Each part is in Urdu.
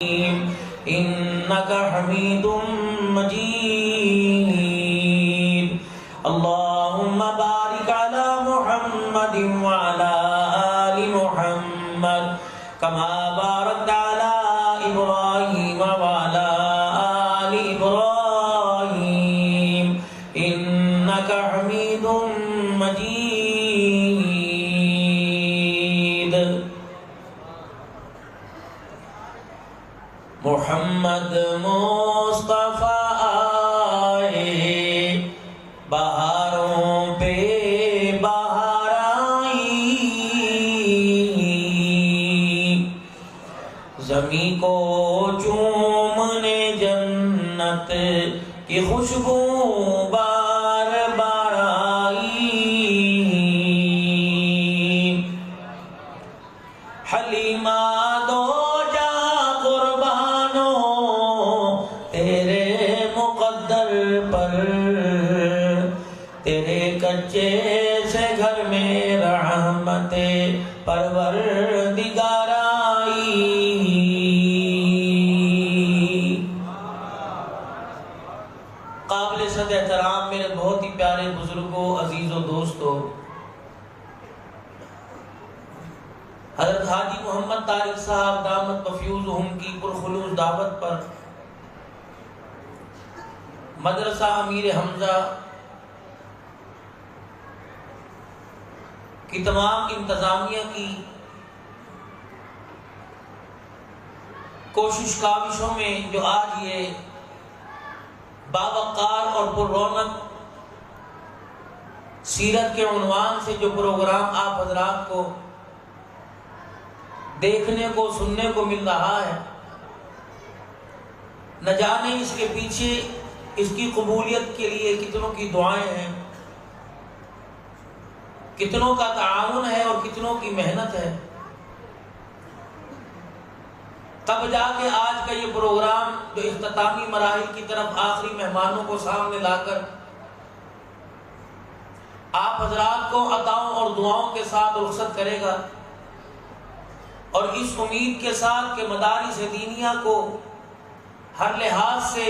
إنك حميد مجيد اللهم بارك على محمد وعلى آل محمد كما باركت على إبراهيم وعلى آل إبراهيم إنك حميد مجيد محمد مصطفیٰ آئے بہاروں پہ بہار آئی زمیں کو چومنے جنت کی خوشبو بار بار آئی حلیمہ دو تیرے کچے سے گھر میں رحمت پروردگار آئی قابل صد احترام میرے بہت ہی پیارے بزرگوں عزیزوں دوستوں حضرت حاجی محمد طارق صاحب دامت بفیوزہم کی پرخلوص دعوت پر مدرسہ امیر حمزہ کی تمام انتظامیہ کی کوشش کاوشوں میں جو آج یہ باوقار اور پر رونق سیرت کے عنوان سے جو پروگرام آپ حضرات کو دیکھنے کو سننے کو مل رہا ہے نہ جانے اس کے پیچھے اس کی قبولیت کے لیے کتنوں کی دعائیں ہیں، کتنوں کا تعاون ہے اور کتنوں کی محنت ہے، تب جا کے آج کا یہ پروگرام جو اختتامی مراحل کی طرف آخری مہمانوں کو سامنے لا کر آپ حضرات کو عطاؤں اور دعاؤں کے ساتھ رخصت کرے گا، اور اس امید کے ساتھ کہ مدارس دینیہ کو ہر لحاظ سے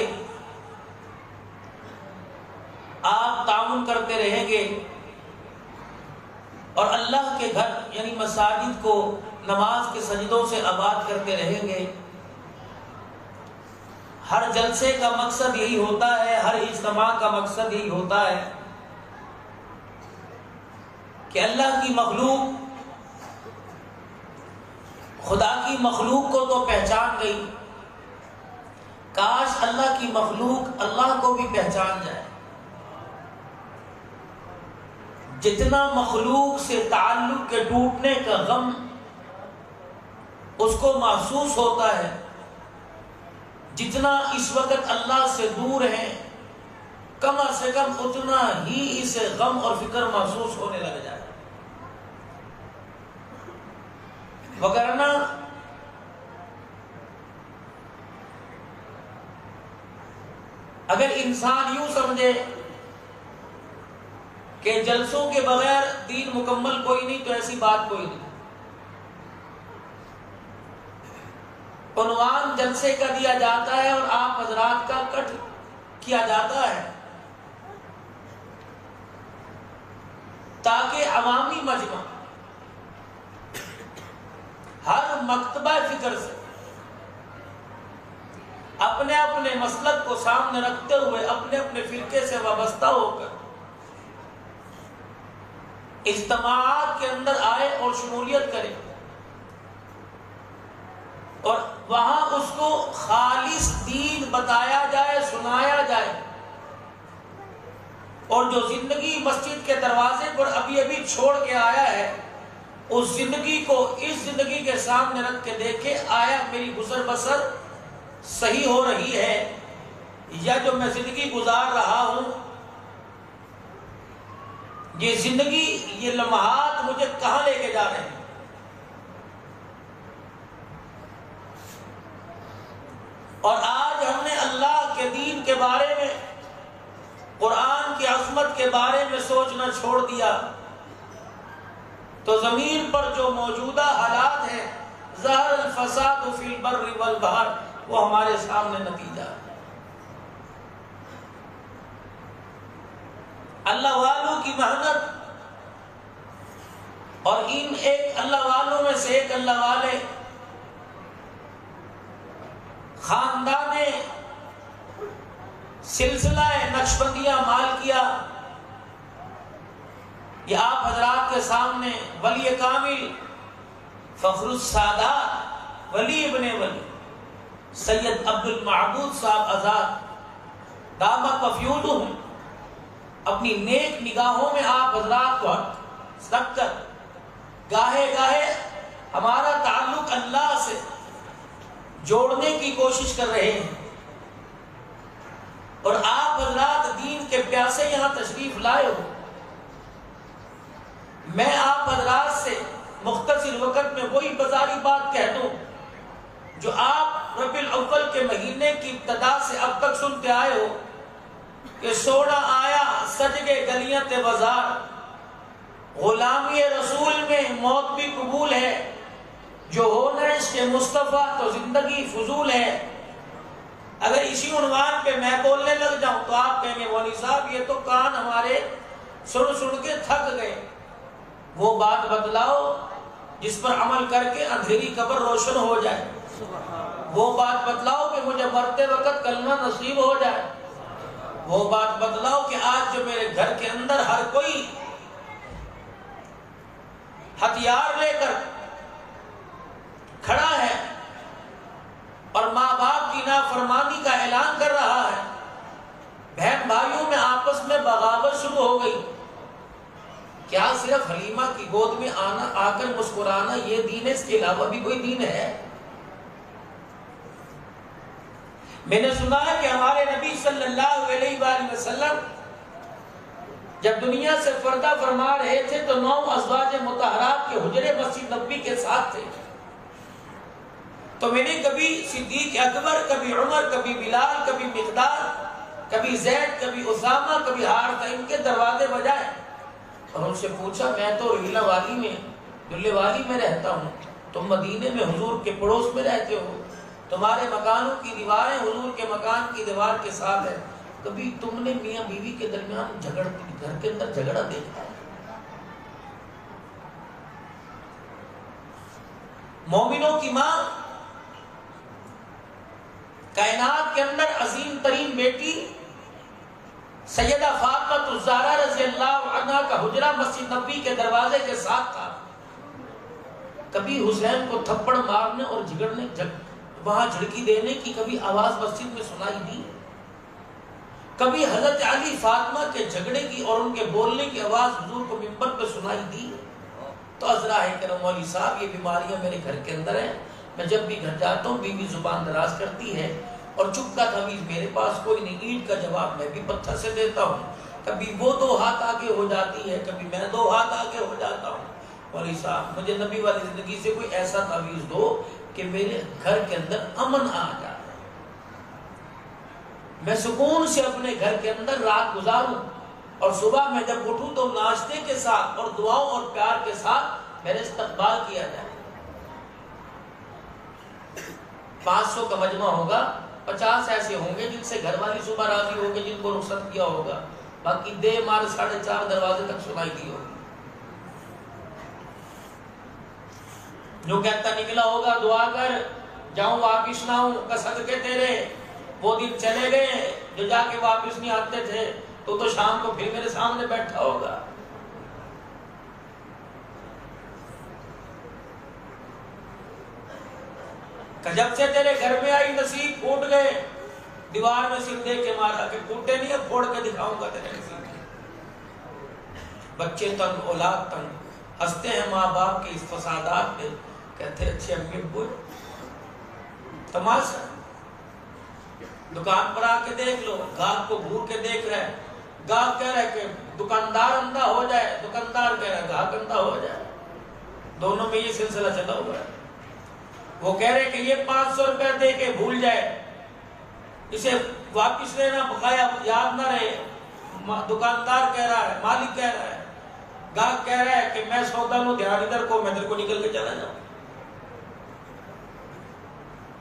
آپ تعاون کرتے رہیں گے اور اللہ کے گھر یعنی مساجد کو نماز کے سجدوں سے آباد کرتے رہیں گے۔ ہر جلسے کا مقصد یہی ہوتا ہے، ہر اجتماع کا مقصد یہی ہوتا ہے کہ اللہ کی مخلوق خدا کی مخلوق کو تو پہچان گئی، کاش اللہ کی مخلوق اللہ کو بھی پہچان جائے۔ جتنا مخلوق سے تعلق کے ٹوٹنے کا غم اس کو محسوس ہوتا ہے، جتنا اس وقت اللہ سے دور ہیں کم سے کم اتنا ہی اسے غم اور فکر محسوس ہونے لگ جائے، وگرنہ اگر انسان یوں سمجھے کہ جلسوں کے بغیر دین مکمل کوئی نہیں تو ایسی بات کوئی نہیں۔ عنوان جلسے کا دیا جاتا ہے اور آپ حضرات کا کٹ کیا جاتا ہے تاکہ عوامی مجمع ہر مکتبہ فکر سے اپنے اپنے مسلک کو سامنے رکھتے ہوئے اپنے اپنے فرقے سے وابستہ ہو کر اجتماعات کے اندر آئے اور شمولیت کرے اور وہاں اس کو خالص دین بتایا جائے، سنایا جائے، اور جو زندگی مسجد کے دروازے پر ابھی ابھی چھوڑ کے آیا ہے اس زندگی کو اس زندگی کے سامنے رکھ کے دیکھے آیا میری گزر بسر صحیح ہو رہی ہے یا جو میں زندگی گزار رہا ہوں یہ زندگی یہ لمحات مجھے کہاں لے کے جا رہے ہیں۔ اور آج ہم نے اللہ کے دین کے بارے میں قرآن کی عظمت کے بارے میں سوچنا چھوڑ دیا تو زمین پر جو موجودہ حالات ہیں ظہر الفساد فی البر والبحر، وہ ہمارے سامنے نتیجہ ہے۔ اللہ والوں کی محنت، اور ان ایک اللہ والوں میں سے ایک اللہ والے خاندان سلسلہ نقشبندیہ مالکیہ، یہ آپ حضرات کے سامنے ولی کامل فخر السادات ولی ابن ولی سید عبد المعبود صاحب آزاد دامت وفیودہم اپنی نیک نگاہوں میں آپ حضرات کو رکھ کر گاہے گاہے ہمارا تعلق اللہ سے جوڑنے کی کوشش کر رہے ہیں، اور آپ حضرات دین کے پیاسے یہاں تشریف لائے ہو۔ میں آپ حضرات سے مختصر وقت میں وہی بازاری بات کہہ دوں جو آپ ربیع الاول کے مہینے کی ابتدا سے اب تک سنتے آئے ہو کہ سونا آیا سج گئے گلیاں تے بازار، غلامی رسول میں موت بھی قبول ہے، جو ہونا عشق مصطفیٰ تو زندگی فضول ہے۔ اگر اسی عنوان پہ میں بولنے لگ جاؤں تو آپ کہیں گے مولوی صاحب یہ تو کان ہمارے سن سن کے تھک گئے۔ وہ بات بتلاؤ جس پر عمل کر کے اندھیری قبر روشن ہو جائے، وہ بات بتلاؤ کہ مجھے مرتے وقت کلمہ نصیب ہو جائے، وہ بات بتلاؤ کہ آج جو میرے گھر کے اندر ہر کوئی ہتھیار لے کر کھڑا ہے اور ماں باپ کی نافرمانی کا اعلان کر رہا ہے، بہن بھائیوں میں آپس میں بغاوت شروع ہو گئی، کیا صرف حلیمہ کی گود میں آ کر مسکرانا یہ دین ہے؟ اس کے علاوہ بھی کوئی دین ہے؟ میں نے سنا ہے کہ ہمارے نبی صلی اللہ علیہ وآلہ وسلم جب دنیا سے پردہ فرما رہے تھے تو 9 ازواج مطہرات کے حجرے مسجد نبوی کے ساتھ تھے، تو میں نے کبھی صدیق اکبر، کبھی عمر، کبھی بلال، کبھی مقدار، کبھی زید، کبھی اسامہ، کبھی حارثہ ان کے دروازے بجائے اور ان سے پوچھا میں تو ریلا والی میں دلے والی میں رہتا ہوں، تم مدینے میں حضور کے پڑوس میں رہتے ہو، تمہارے مکانوں کی دیواریں حضور کے مکان کی دیوار کے ساتھ ہے، کبھی تم نے میاں بیوی کے درمیان گھر کے اندر جھگڑا دیکھا ہے؟ مومنوں کی ماں، کائنات کے اندر عظیم ترین بیٹی سیدہ فاطمہ الزہرا رضی اللہ عنہا کا حجرہ مسجد نبوی کے دروازے کے ساتھ تھا، کبھی حسین کو تھپڑ مارنے اور وہاں جھڑکی دینے کی کبھی آواز مسجد میں سنائی دی؟ کبھی حضرت علی فاطمہ کے جھگڑے کی اور ان کے بولنے کی آواز حضور کو منبر پہ سنائی دی؟ تو عذرا ہے کہ مولوی صاحب یہ بیماریاں میرے گھر کے اندر ہیں، میں جب بھی گھر جاتا ہوں بیوی زبان دراز کرتی ہے اور چپ کا تمیز میرے پاس کوئی نہیں، اینٹ کا جواب میں بھی پتھر سے دیتا ہوں، کبھی وہ 2 ہاتھ آگے ہو جاتی ہے، کبھی میں 2 ہاتھ آگے ہو جاتا ہوں۔ مولوی صاحب مجھے نبی والی زندگی سے کوئی ایسا تعویذ دو کہ میرے گھر کے اندر امن آ جائے، میں سکون سے اپنے گھر کے اندر رات گزاروں اور صبح میں جب اٹھوں تو ناشتے کے ساتھ اور دعاؤں اور پیار کے ساتھ میرے استقبال کیا جائے۔ 500 کا مجمع ہوگا، 50 ایسے ہوں گے جن سے گھر والی صبح راضی ہوگی، جن کو رخصت کیا ہوگا، باقی دے مار 4:30 دروازے تک سنائی دی ہوگی۔ جو کہتا نکلا ہوگا دعا کر جاؤں واپس نہ ہوں کا صدقے تیرے، وہ دن چلے گئے جو جا کے واپس نہیں آتے تھے، تو شام کو پھر میرے سامنے بیٹھا ہوگا۔ کہ جب سے تیرے گھر میں آئی نصیب پھوٹ گئے، دیوار میں سر دے کے مارا کہ پھوٹے نہیں، اب پھوڑ کے دکھاؤں گا تیرے نصیب۔ بچے تنگ، اولاد تنگ، ہنستے ہیں ماں باپ کے اس فسادات پہ، کہتے اچھے امی ابو تماشا، دکان پر آ کے دیکھ لو، گاہک کو گھور کے دیکھ رہے ہیں، گاہک کہہ رہے کہ دکاندار اندھا ہو جائے، دکاندار کہہ رہے گاہک اندھا ہو جائے، دونوں میں یہ سلسلہ چلا ہوا ہے۔ وہ کہہ رہے کہ یہ 500 روپے دے کے بھول جائے، اسے واپس لینا بقایا یاد نہ رہے، دکاندار کہہ رہا ہے، مالک کہہ رہا ہے، گاہک کہہ رہا ہے کہ میں سودا لوں دھیان ادھر کو، میں ادھر کو نکل کے چلا جاؤں۔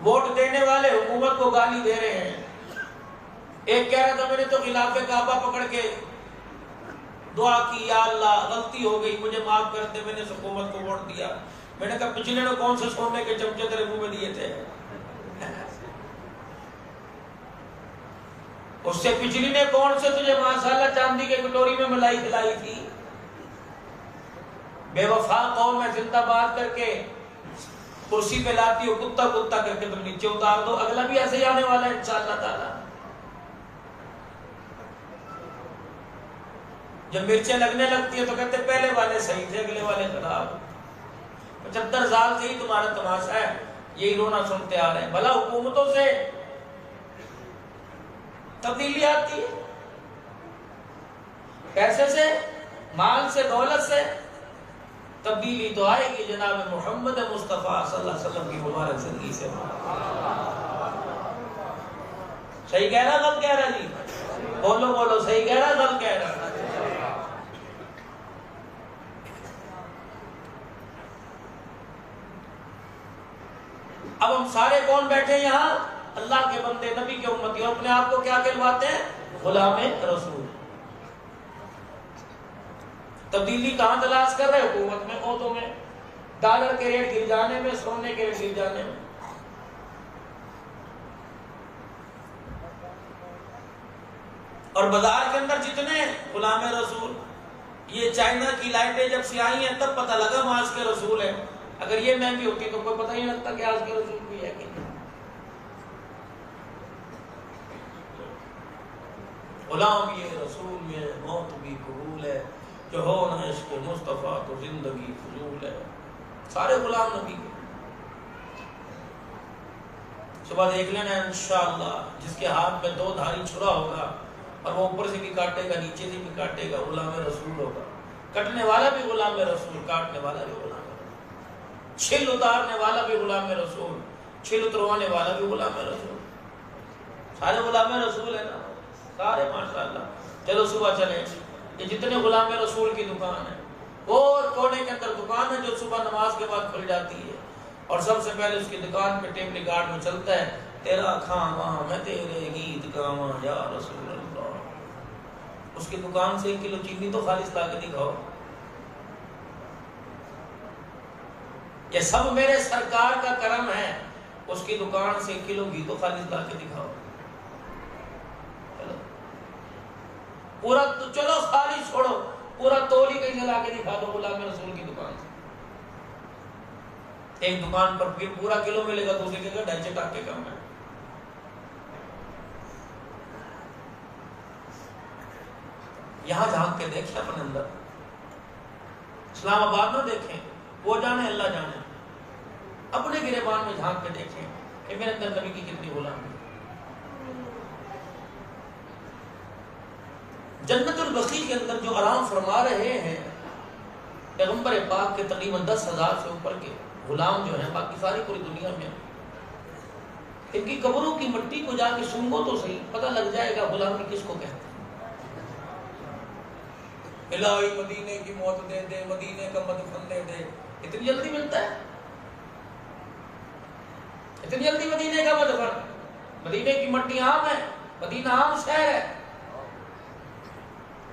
ووٹ دینے والے حکومت کو گالی دے رہے ہیں. ایک کہہ رہا تھا میں نے تو خلاف کعبہ پکڑ کے دعا کی یا اللہ غلطی ہو گئی مجھے معاف کر دے میں نے حکومت کو ووٹ دیا. میں نے کہا پچھلے نے کون سے سونے کے چمچے تیرے منہ میں دیے تھے؟ اس سے پچھلی نے کون سے تجھے ماشاءاللہ چاندی کے کٹوری میں ملائی کھلائی تھی؟ بے وفا قوم میں زندہ باد کر کے کرسی پہ لاتی ہو کتا کتا کر کے تم نیچے اتار دو. اگلا بھی ایسے ہی آنے والا ہے انشاءاللہ تعالی. جب مرچیں لگنے لگتی ہیں تو کہتے پہلے والے صحیح تھے اگلے والے خراب. 75 سال سے ہی تمہارا تماشا ہے, یہی رونا سنتے آ رہے ہیں. بھلا حکومتوں سے تبدیلی آتی ہے, پیسے سے, مال سے, دولت سے تبدیلی تو آئے گی جناب محمد مصطفیٰ صلی اللہ علیہ وسلم کی مبارک زندگی سے. صحیح کہہ رہا غلط کہہ رہا جی؟ بولو بولو, صحیح کہہ رہا غلط کہہ رہا؟ اب ہم سارے کون بیٹھے یہاں؟ اللہ کے بندے, نبی کے امتی, اور اپنے آپ کو کیا کہلواتے ہیں؟ غلام رسول. تبدیلی کہاں تلاش کر رہے؟ حکومت میں, عہدوں میں, ڈالر کے ریٹ گر جانے میں, سونے کے ریٹ گر جانے میں. اور بازار کے اندر جتنے غلام رسول, یہ چائنا کی لائٹیں جب سے آئی ہیں تب پتہ لگا ماس کے رسول ہیں. اگر یہ مہنگی ہوتی تو کوئی پتہ ہی نہیں لگتا کہ آج کے رسول بھی ہے کہ نہیں. غلام یہ رسول یہ موت بھی قبول ہے, جو ہو نہ عشق مصطفیٰ تو زندگی فضول ہے. سارے غلام نبی کے. صبح دیکھ لینا انشاءاللہ جس کے ہاتھ میں 2 دھاری چھرا ہوگا اور وہ اوپر سے بھی کاٹے گا نیچے سے بھی کاٹے گا, غلام رسول ہوگا. کٹنے والا بھی غلام رسول, کاٹنے والا بھی غلام رسول, چھل اتارنے والا بھی غلام رسول, چھل اتروانے والا بھی غلام رسول. سارے غلام رسول ہیں نا, سارے ماشاءاللہ. چلو صبح چلیں, یہ جتنے غلام رسول کی دکان ہے وہ کونے کے اندر دکان ہے جو صبح نماز کے بعد کھل جاتی ہے, اور سب سے پہلے اس کی دکان پہ ٹیپ ریکارڈ میں چلتا ہے تیرا کھاواں میں تیرے گیت گاواں یا رسول اللہ. اس کی دکان سے 1 کلو چینی تو خالص لا کے دکھاؤ. یہ سب میرے سرکار کا کرم ہے. اس کی دکان سے 1 کلو گھی تو خالص لا کے دکھاؤ. پورا چلو خالی چھوڑو, پورا تول ہی کہیں لا کے دکھا دو غلام رسول کی دکان سے. ایک دکان پر پھر پورا کلو ملے گا, دوسری جگہ 2.5 ٹاکے کم ہے. یہاں جھانک کے دیکھیں اپنے اندر. اسلام آباد میں دیکھیں, وہ جانے اللہ جانے. اپنے گریبان میں جھانک کے دیکھیں کہ میرے اندر نبی کی کتنی غلامی. جنت البقیع کے اندر جو آرام فرما رہے ہیں پیغمبر پاک کے تقریباً 10,000 سے اوپر کے غلام جو ہیں باقی ساری پوری دنیا میں, ان کی قبروں کی مٹی کو جا کے سنگو تو صحیح, پتہ لگ جائے گا غلامی کس کو کہتے ہیں. الہی مدینے کی موت دے دے, مدینے کا مدفن دے دے. اتنی جلدی ملتا ہے؟ اتنی جلدی مدینے کا مدفن؟ مدینے کی مٹی عام ہے, مدینہ عام شہر ہے.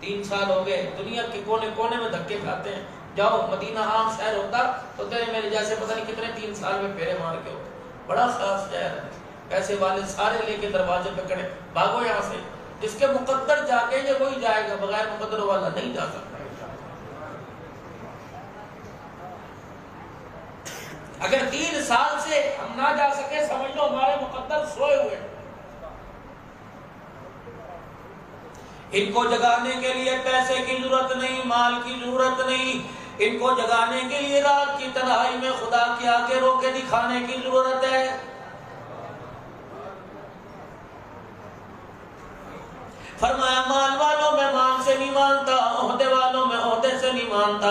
3 سال ہو گئے دنیا کے کونے کونے میں دھکے کھاتے ہیں. جاؤ, مدینہ عام شہر ہوتا تو تیرے میرے جیسے پتہ نہیں کتنے 3 سال میں پھیرے مار کے ہوتے. بڑا خاص شہر ہے, پیسے والے سارے لے کے دروازے پہ کھڑے, بھاگو یہاں سے. جس کے مقدر جا کے یہ وہی جائے گا, بغیر مقدر والا نہیں جا سکتا. اگر 3 سال سے ہم نہ جا سکے سمجھ لو ہمارے مقدر سوئے ہوئے. ان کو جگانے کے لیے پیسے کی ضرورت نہیں, مال کی ضرورت نہیں. ان کو جگانے کے لیے رات کی تنہائی میں خدا کی آنکھیں رو کے دکھانے کی ضرورت ہے. فرمایا مال والوں میں مال سے نہیں مانتا, عہدے والوں میں عہدے سے نہیں مانتا,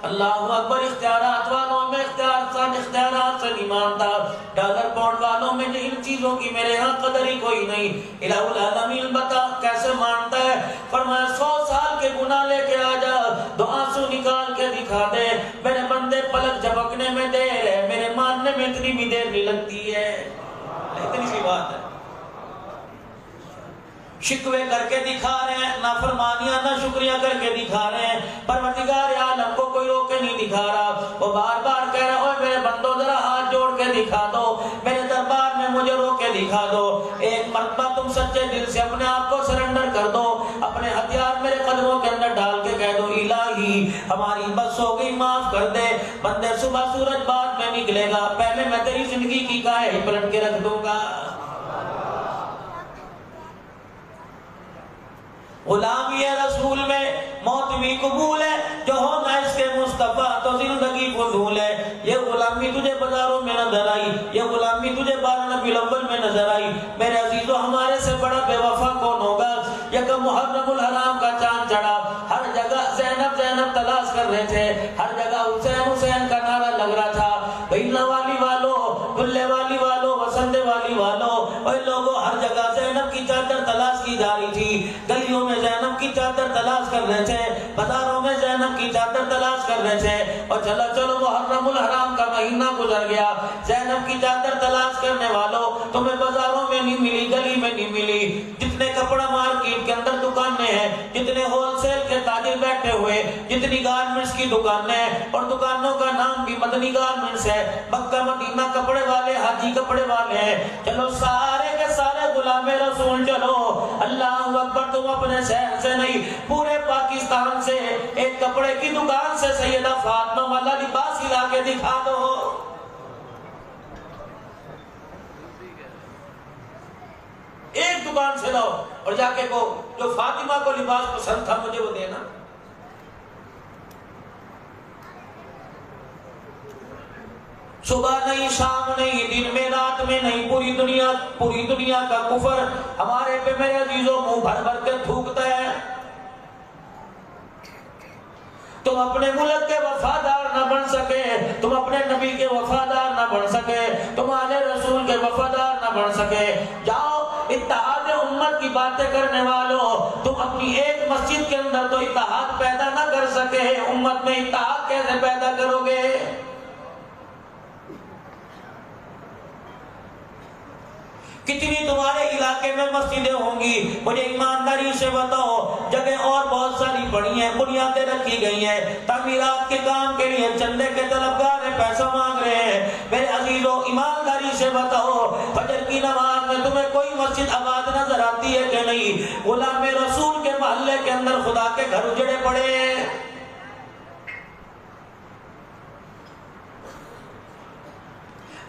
اللہ اکبر اختیارات والوں میں اختیارات سے نہیں مانتا, ڈالر پاؤنڈ والوں میں ان چیزوں کی میرے ہاں قدر ہی کوئی نہیں. الہ العالمین بتا کیسے مانتا ہے. فرمایا 100 سال کے گناہ لے کے آ جا, 2 آنسو نکال کے دکھا دے, میرے بندے پلک جھپکنے میں دیر ہے, میرے ماننے میں اتنی بھی دیر نہیں لگتی ہے. اتنی سی بات ہے. شکوے کر کے دکھا رہے ہیں، نافرمانیاں نہ شکریہ کر کے دکھا رہے ہیں. پروردگار عالم کو کوئی رو کے نہیں دکھا رہا، وہ بار بار کہہ رہا ہے میرے بندو ذرا ہاتھ جوڑ کے دکھا دو، میرے دربار میں مجھے رو کے دکھا دو. ایک مرتبہ تم سچے دل سے اپنے آپ کو سرنڈر کر دو، اپنے ہتھیار میرے قدموں کے اندر ڈال کے کہہ دو الہی ہماری بس ہو گئی، معاف کر دے. بندے صبح سورج بعد میں نکلے گا، پہلے میں تیری زندگی کی گاہ پلٹ کے رکھ دوں گا. غلامی رسول میں موت بھی قبول ہے، جو ہونا اس کے مصطفیٰ تو زندگی فضول ہے. یہ غلامی تجھے بازاروں میں نظر آئی، یہ غلامی تجھے 12 ربیع الاول میں نظر آئی. میرے عزیزو ہمارے سے بڑا بے وفا کون ہوگا؟ یکم محرم الحرام کا چاند چڑھا، ہر جگہ زینب زینب تلاش کر رہے تھے، ہر جگہ حسین حسین کا نعرہ لگ رہا تھا. بھینا والی والو، دلے والی والو، وسندے والی والو، اور لوگوں ہر جگہ زینب کی چادر تلاش کی جا رہی تھی. گلیوں میں زینب کی چادر تلاش کر رہے تھے، بازاروں میں زینب کی چادر تلاش کر رہے تھے. اور چلو چلو محرم الحرام کا مہینہ گزر گیا، زینب کی چادر تلاش کرنے والوں تمہیں بازاروں میں نہیں ملی، گلی میں نہیں ملی. جتنے کپڑا مارکیٹ کے اندر دکانیں ہیں، جتنے ہول سیل کے تاجر بیٹھے ہوئے، جتنی گارمنٹس کی دکانیں ہیں، اور دکانوں کا نام بھی مدنی گارمنٹس ہے، مکہ مدینہ کپڑے والے، حاجی کپڑے والے ہیں. چلو سارے کے سارے غلام رسول چلو، اللہ اکبر. تم اپنے شہر سے نہیں، پورے پاکستان سے ایک کپڑے کی دکان سے سیدہ فاطمہ والا لباس لا کے دکھا دو. ایک دکان سے لاؤ اور جا کے کو جو فاطمہ کو لباس پسند تھا مجھے وہ دینا. صبح نہیں، شام نہیں، دن میں، رات میں نہیں، پوری دنیا کا کفر ہمارے پہ میرے عزیزوں منہ بھر بھر کے تھوکتا ہے. تم اپنے ملک کے وفادار نہ بن سکے، تم اپنے نبی کے وفادار نہ بن سکے، تم آل رسول کے وفادار نہ بن سکے. جاؤ اتحاد امت کی باتیں کرنے والوں، تم اپنی ایک مسجد کے اندر تو اتحاد پیدا نہ کر سکے، امت میں اتحاد کیسے پیدا کرو گے؟ کتنی تمہارے علاقے میں مسجدیں ہوں گی؟ مجھے ایمانداری سے بتاؤ. جگہ اور بہت ساری پڑی ہیں، بنیادیں رکھی گئی ہیں، تعمیرات کے کام کے لیے چندے کے طلبگار ہیں، پیسہ مانگ رہے ہیں. میرے عزیزوں ایمانداری سے بتاؤ فجر کی نماز میں تمہیں کوئی مسجد آباد نظر آتی ہے کہ نہیں؟ غلام رسول کے محلے کے اندر خدا کے گھر اجڑے پڑے ہیں.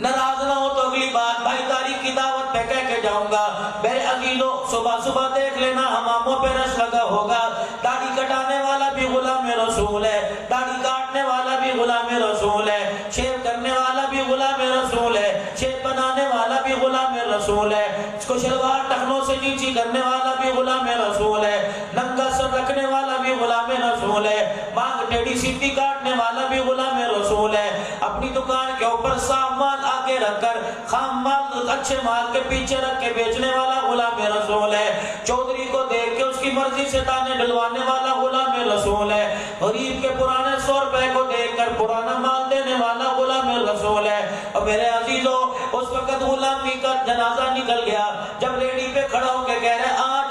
ناراض نہ ہو تو اگلی بات بھائی تاریخ کی دعوت پہ کہہ کے جاؤں گا. میرے عزیزوں صبح صبح دیکھ لینا حماموں پہ رش لگا ہوگا. داڑھی کٹانے والا بھی غلام رسول ہے، داڑھی کاٹنے والا بھی غلام رسول ہے، شیو کرنے والا بھی غلام رسول ہے، شیو بنانے والا بھی غلام رسول ہے، اس کو شلوار ٹخنوں سے نیچی کرنے والا بھی غلام رسول ہے، ننگا سر رکھنے والا بھی غلام رسول ہے، مانگ ٹیڑھی سیدھی کاٹنے والا بھی غلام رسول ہے. اپنی دکان کے اوپر صاف مال آگے رکھ کر خام مال اچھے مال کے پیچھے رکھ کے بیچنے والا غلام رسول ہے. چودھری کو دیکھ کے اس کی مرضی سے دانے ڈلوانے والا غلام رسول ہے. غریب کے پرانے 100 روپے کو دیکھ کر پرانا مال دینے والا غلام رسول ہے. اور میرے عزیزوں اس وقت غلامی کا جنازہ نکل گیا جب ریڈی پہ کھڑا ہو کے کہہ رہے آ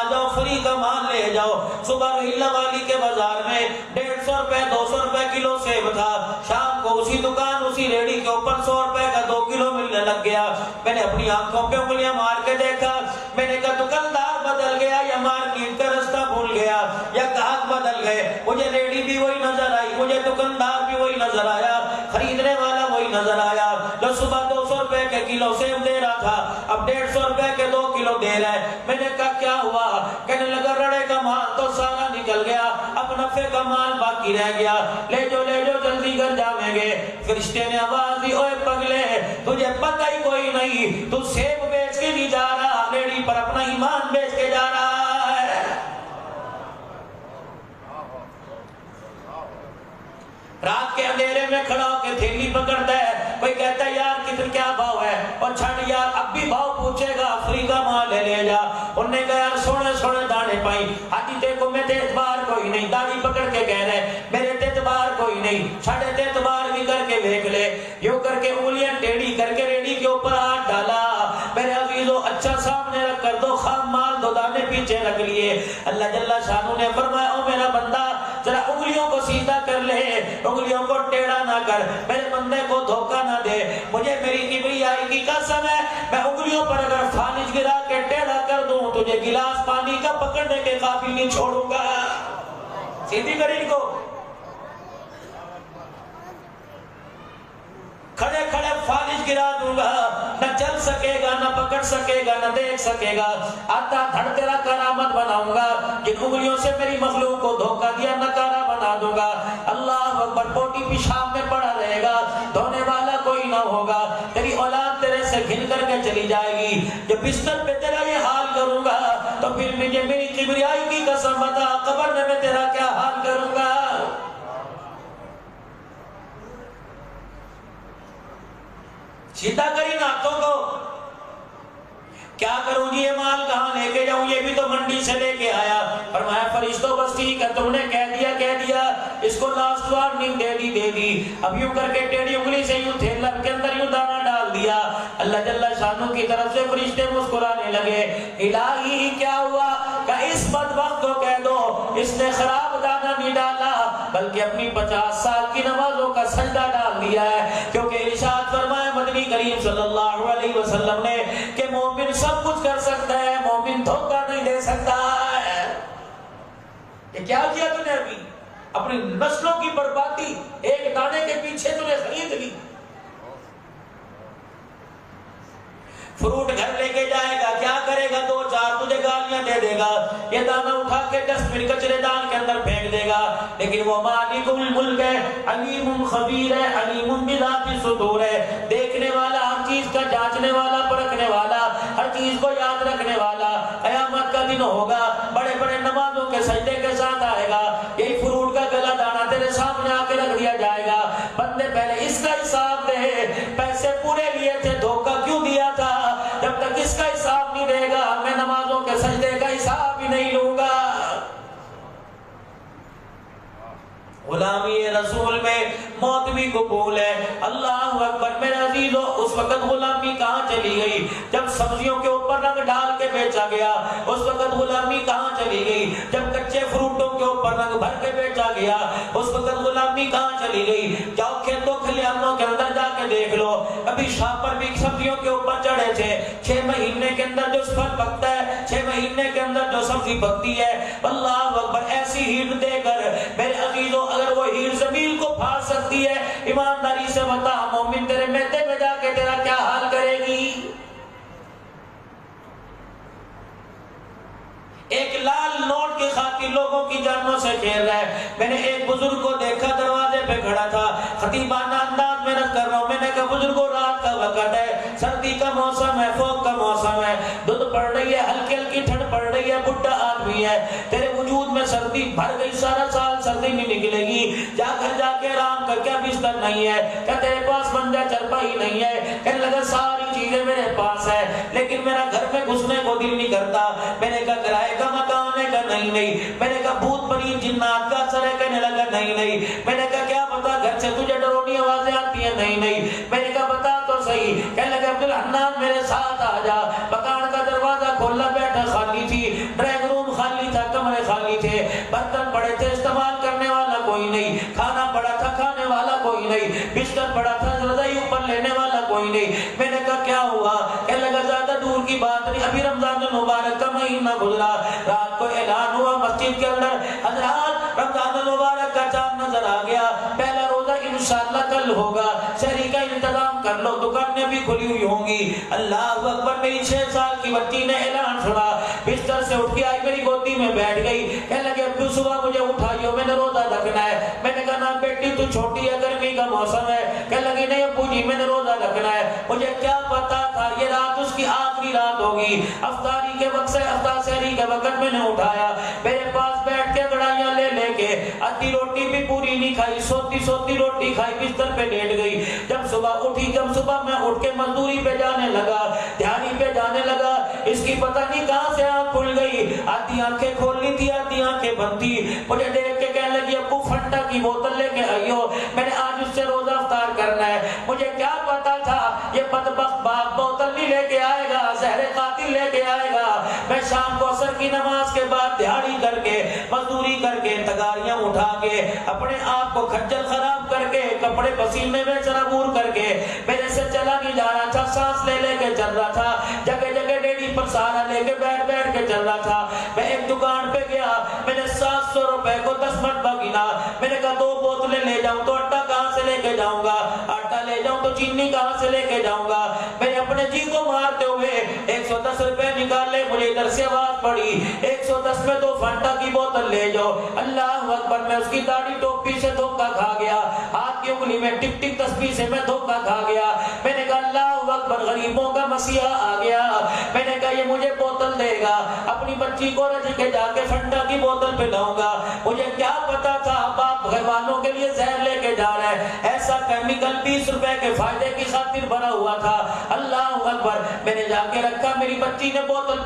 جاؤ فری کا مال لے جاؤ. صبح رحیلہ والی کے بازار میں 150 روپے 200 روپے کلو سیب تھا، شام کو اسی دکان اسی ریڈی کے اوپر 100 روپے کا 2 کلو ملنے لگ گیا. میں نے اپنی آنکھوں پہ انگلیاں مار کے دیکھا، میں نے کہا دکاندار بدل گیا یا مارکیٹ کا رستہ بھول گیا یا گاہک بدل گئے. مجھے ریڈی بھی وہی نظر آئی، مجھے دکاندار بھی وہی نظر آیا، خریدنے والا وہی نظر آیا. جو صبح 200 روپے کے کلو سیب دے رہا تھا اب 150 روپے کے 2 کلو دے رہا ہے. میں نے کہا کیا ہوا؟ کہنے لگا رڑے کا مال تو سارا نکل گیا، اب نفع کا مال باقی رہ گیا، لے جو جلدی گھر جاویں گے. فرشتے نے آواز دی اوے پگلے تجھے پتہ ہی کوئی نہیں، تو سیب بیچ کے نہیں جا رہا، ریڑھی پر اپنا ایمان بیچ کے جا رہا ہے. رات کے اندھیرے میں کھڑا ہو کے تھیلی پکڑتا ہے، کوئی کہتا ہے یار کتنے کیا بھاؤ ہے، اور چھڑ یار اب بھی بھاؤ پوچھے گا، فری کا مال ہے لے جا. انہوں نے کہا یار سونے سونے دانے پائی، حاجی دیکھو میں تے اعتبار کوئی نہیں، داڑھی پکڑ کے کہہ رہے میرے تے اعتبار کوئی نہیں، چھڑے تے اعتبار بھی کر کے دیکھ لے. یوں کر کے انگلیاں ٹیڑھی کر کے ریڑھی کے اوپر ہاتھ ڈالا. بچہ سامنے رکھ کر دو خام مال دو دانے پیچھے رکھ لیے. اللہ جل شانہ نے فرمایا او میرا بندہ ذرا انگلیوں کو سیدھا کر لے, انگلیوں کو ٹیڑھا نہ کر, میرے بندے کو دھوکہ نہ دے. مجھے میری کبریائی کی قسم ہے میں انگلیوں پر اگر فالج گرا کے ٹیڑھا کر دوں تجھے گلاس پانی کا پکڑنے کے قابل نہیں چھوڑوں گا. سیدھی کر ان کو. کھڑے کھڑے فالج گرا دوں گا, نہ چل سکے گا, نہ پکڑ سکے گا, نہ دیکھ سکے گا. آتا دھڑ تیرا کرامت بناؤں گا, جن انگلیوں سے میری مخلوق کو دھوکہ دیا نکارا بنا دوں گا. اللہ اکبر. پوٹی پیشاب میں پڑا رہے گا, دھونے والا کوئی نہ ہوگا. تیری اولاد تیرے سے گھن کر کے چلی جائے گی. جب بستر پہ تیرا یہ حال کروں گا تو پھر مجھے میری کبریائی کی قسم بتا قبر میں تیرا کیا حال کروں گا. سیدھا کری نا ہاتھوں کو. کیا کروں گی, یہ مال کہاں لے کے جاؤں, یہ بھی تو منڈی سے لے کے آیا. فرمایا فرشتوں بس ٹھیک ہے تم نے کہہ دیا اس کو لاسٹ وارننگ دے دی. اب یوں کر کے ٹیڑھی انگلی سے یوں تھیلر کے اندر یوں دانا ڈال دیا. اللہ جل شانہ کی طرف سے فرشتے مسکرانے لگے. الہی کیا ہوا, کہ اس بدبخت کو کہہ دو اس نے خراب دانا نہیں ڈالا بلکہ اپنی 50 سال کی نمازوں کا سجدہ ڈال دیا ہے. کیونکہ ارشاد فرمایا مدنی کریم صلی اللہ علیہ وسلم نے کہ مومن سب کچھ کر سکتا ہے, مومن دھوکہ نہیں دے سکتا ہے. یہ کیا کیا تو نے ابھی, اپنی نسلوں کی بربادی ایک دانے کے پیچھے تو نے خرید لی. فروٹ گھر لے کے جائے گا, کیا کرے گا, 2-4 تجھے گالیاں دے دے گا. یہ دانا اٹھا کے ڈسٹ بن کچرے دان کے اندر پھینک دے گا. لیکن وہ مالک الملک ہے, علیم خبیر ہے, علیم بذات الصدور ہے, دیکھنے والا, ہر چیز کا جانچنے والا, پرکھنے والا, ہر چیز کو یاد رکھنے والا. قیامت کا دن ہوگا, بڑے بڑے نمازوں کے سجدے کے ساتھ آئے گا. یہی فروٹ کا گلا دانا تیرے سامنے آ کے رکھ دیا جائے گا. بندے پہلے اس کا حساب دے, پیسے پورے لیے تھے, دھوکہ کیوں دیا تھا. جب تک اس کا حساب نہیں دے گا میں نمازوں کے سجدے کا حساب ہی نہیں لوں گا. غلامی رسول میں موت بھی قبول ہے. اللہ اکبر. میرے عزیزو اس وقت غلامی کہاں چلی گئی, جب سبزیوں کے اوپر رنگ ڈال کے بیچا گیا. اس وقت غلامی کہاں چلی گئی, جب کچے فروٹوں کے اوپر رنگ بھر کے بیچا گیا. اس وقت غلامی کہاں چلی گئی. جاؤ کھیتوں کھلیانوں کے اندر جا کے دیکھ لو, ابھی شاپر بھی سبزیوں کے اوپر چڑھے تھے. 6 مہینے کے اندر جو پھل پکتا ہے, 6 مہینے کے اندر جو سبزی پکتی ہے, اللہ اکبر, ایسی ہیٹ دے کر میرے عزیزو اگر وہ ہیٹ زمین کو پھاڑ سکتی ہے, ایمانداری سے بتا مومن تیرے میدے میں جا کے تیرا کیا حال کرے گی. ایک لال نوٹ کی خاطر لوگوں کی جانوں سے کھیل رہا ہے. میں نے ایک بزرگ کو دیکھا دروازے پہ کھڑا تھا, خطیبانہ انداز میں رکھ کر رہا ہوں. میں نے کہا بزرگوں رات کا وقت ہے, سردی کا موسم ہے, فوگ کا موسم ہے, دھند پڑ رہی ہے, ہلکی ہلکی ٹھنڈ پڑ رہی ہے, بڈھا آدمی ہے, تیرے وجود میں سردی بھر گئی, سارا سال سردی نہیں نکلے گی. جا گھر جا کے آرام کر, کیا بستر نہیں ہے, کیا تیرے پاس منجا چرپائی نہیں ہے. کہنے لگا ساری چیزیں میرے پاس ہے لیکن میرا گھر میں گھسنے کو دل نہیں کرتا. میں نے کہا کرائے کا مکان ہے, کا نہیں. میں نے کہا بھوت پری جنات کا اثر ہے, کہنے لگا نہیں. میں نے کہا کیا پتا گھر سے تجھے ڈرونی آوازیں آتی ہیں, نہیں. میں نے کہا بتا تو صحیح. کہنے لگا عبدالحنان میرے ساتھ آ جا. مکان کا دروازہ کھولا, بیٹھا خالی تھی, ڈرائنگ روم خالی تھا, کمرے خالی تھے, برتن پڑے تھے, استعمال کرنے والا کوئی نہیں, کھانا پڑا تھا, کھانے والا کوئی نہیں, بستر پڑا تھا, رضائی اوپر لینے والا کوئی نہیں. میں نے کہا کیا ہوا, کہنے لگا زیادہ دور کی بات نہیں, ابھی رمضان المبارک کا مہینہ گزرا, رات کو اعلان ہوا مسجد کے اندر, حضرات رمضان المبارک کا چاند نظر آ گیا, پہلا روزہ انشاءاللہ کل ہوگا, شہری کا انتظام کر لو, دکانیں بھی کھلی ہوئی ہوں گی. اللہ اکبر. میری 6 سال کی بچی نے اعلان سنا, بستر سے اٹھ کے آئی, میری گودی میں بیٹھ گئی. کہنے لگے ابو صبح مجھے اٹھائیو, میں نے روزہ رکھنا ہے. میں نے کہا نا بیٹی تو چھوٹی ہے, گرمی کا موسم ہے. کہنے لگی نہیں ابو جی میں نے روزہ رکھنا ہے. مجھے کیا پتا تھا یہ رات اس کی آخری رات ہوگی. افطاری کے وقت سے افطار سحری کے وقت میں نے اٹھایا, میرے پاس بیٹھ کے گڑائیاں لے کے آدھی روٹی بھی پوری نہیں کھائی, سوتی روٹی کھائی, بستر پہ لیٹ گئی. جب صبح اٹھی, جب صبح میں اٹھ کے مزدوری پہ جانے لگا, دیہانی پہ جانے لگا, اس کی پتہ نہیں کہاں سے آنکھ کھل گئی، آدھی آنکھیں کھولنی تھی آدھی آنکھیں بند تھی۔ مجھے دیکھ کے کہنے لگی ابو فنٹا کی بوتل لے کے آئیو، میں نے آج اس سے روزہ افطار کرنا ہے۔ مجھے کیا پتا تھا یہ بدبخت باپ بوتل نہیں لے کے آئے گا، زہر قاتل لے کے آئے گا۔ میں شام کو عصر کی نماز کے بعد دیہڑی کر کے مزدوری کر کے تگاریاں اٹھا کے اپنے آپ کو کھجل خراب کر کے کپڑے پسینے میں چرابور کر کے میرے سے چلا نہیں جا رہا تھا، سانس لے لے کے چل رہا تھا، جگہ جگہ ڈیڑی پر سہارا لے کے بیٹھ بیٹھ کے چل رہا تھا۔ میں ایک دکان پہ گیا، میں نے 700 روپے کو 10 مرتبہ گنا، میں نے کہا 2 بوتلیں لے جاؤں تو آٹا کہاں سے لے کے جاؤں گا، آٹا لے جاؤں تو چینی کہاں سے لے کے جاؤں گا۔ میں نے اپنے جی کو مارتے ہوئے 110 روپے نکالے، مجھے ادھر سے آواز پڑی 110 میں 2 فانٹا کی بوتل لے جاؤ۔ اللہ اکبر، میں اس کی داڑھی ٹوپی سے دھوکہ کھا گیا، ہاتھ کی انگلی میں ٹک ٹک تسبیح سے میں دھوکہ کھا گیا۔ میں نے کہا اللہ اکبر، غریبوں کا مسیحا آ گیا۔ میں نے کہا یہ مجھے بوتل دے گا، اپنی بچی کو رج کے جا کے فنٹا کی بوتل پلاؤں گا۔ مجھے کیا پتا تھا باپ گھر والوں کے لیے زہر لے کے جا رہا ہے، ایسا کیمیکل 20 روپے کے فائدے کی خاطر بھرا ہوا تھا۔ اللہ اکبر، میں نے جا کے رکھا، میری بچی نے بوتل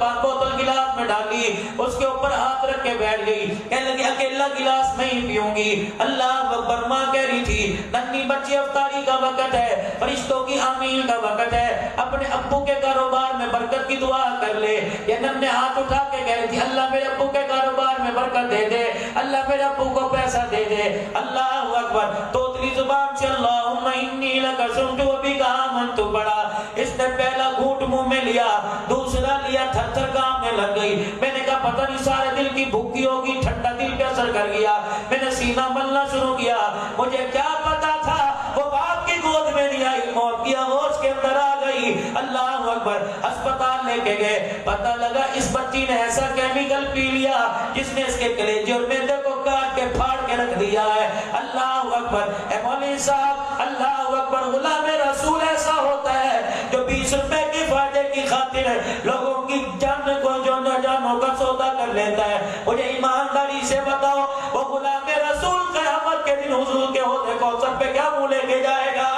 گلاس میں ڈالی، اس کے اوپر ہاتھ رکھ کے بیٹھ گئی، کہنے لگی اکیلا گلاس میں ہی پیوں گی۔ اللہ اکبر، ماں کہہ رہی تھی ننھی بچی افطاری کا وقت ہے، فرشتوں کی آمین کا وقت ہے، اپنے ابو کے کاروبار میں برکت کی دعا کر لے۔ یہ ننھے ہاتھ اٹھا کے کہہ رہی تھی اللہ میرے ابو کے کاروبار میں برکت دے دے، اللہ میرے ابو کو پیسہ دے دے۔ اللہ اکبر، توتلی زبان سے اللہم انی لک سمت وبک آمنت پڑھا۔ اس نے پہلا گھونٹ منہ میں لیا، دوسرا لیا، تھر تھر کانپنے لگ گئی۔ میں نے کہا پتہ نہیں سارے دل کی بھوکی ہوگی، ٹھنڈا دل پہ اثر کر گیا۔ میں نے سینہ ملنا شروع کیا، مجھے کیا پتا تھا وہ باپ کی گود میں نہیں آئی، موت کی آغوش کے اندر آ گئی۔ اللہ اکبر، ہسپتال لے کے گئے، پتہ لگا اس بچی نے ایسا کیمیکل پی لیا جس نے اس کے کلیجے اور معدے کو کاٹ کے پھاڑ کے رکھ دیا ہے۔ اللہ اکبر، اے مولوی صاحب، اللہ اکبر، غلام رسول ایسا ہوتا ہے جو 20 روپے کی فائدے کی خاطر لوگوں کی جان کو جو نہ جانوں کا سودا کر لیتا ہے۔ مجھے ایمانداری سے بتاؤ وہ غلام رسول قیامت کے دن حضور کے حوض کوثر پہ کیا منہ لے کے جائے گا؟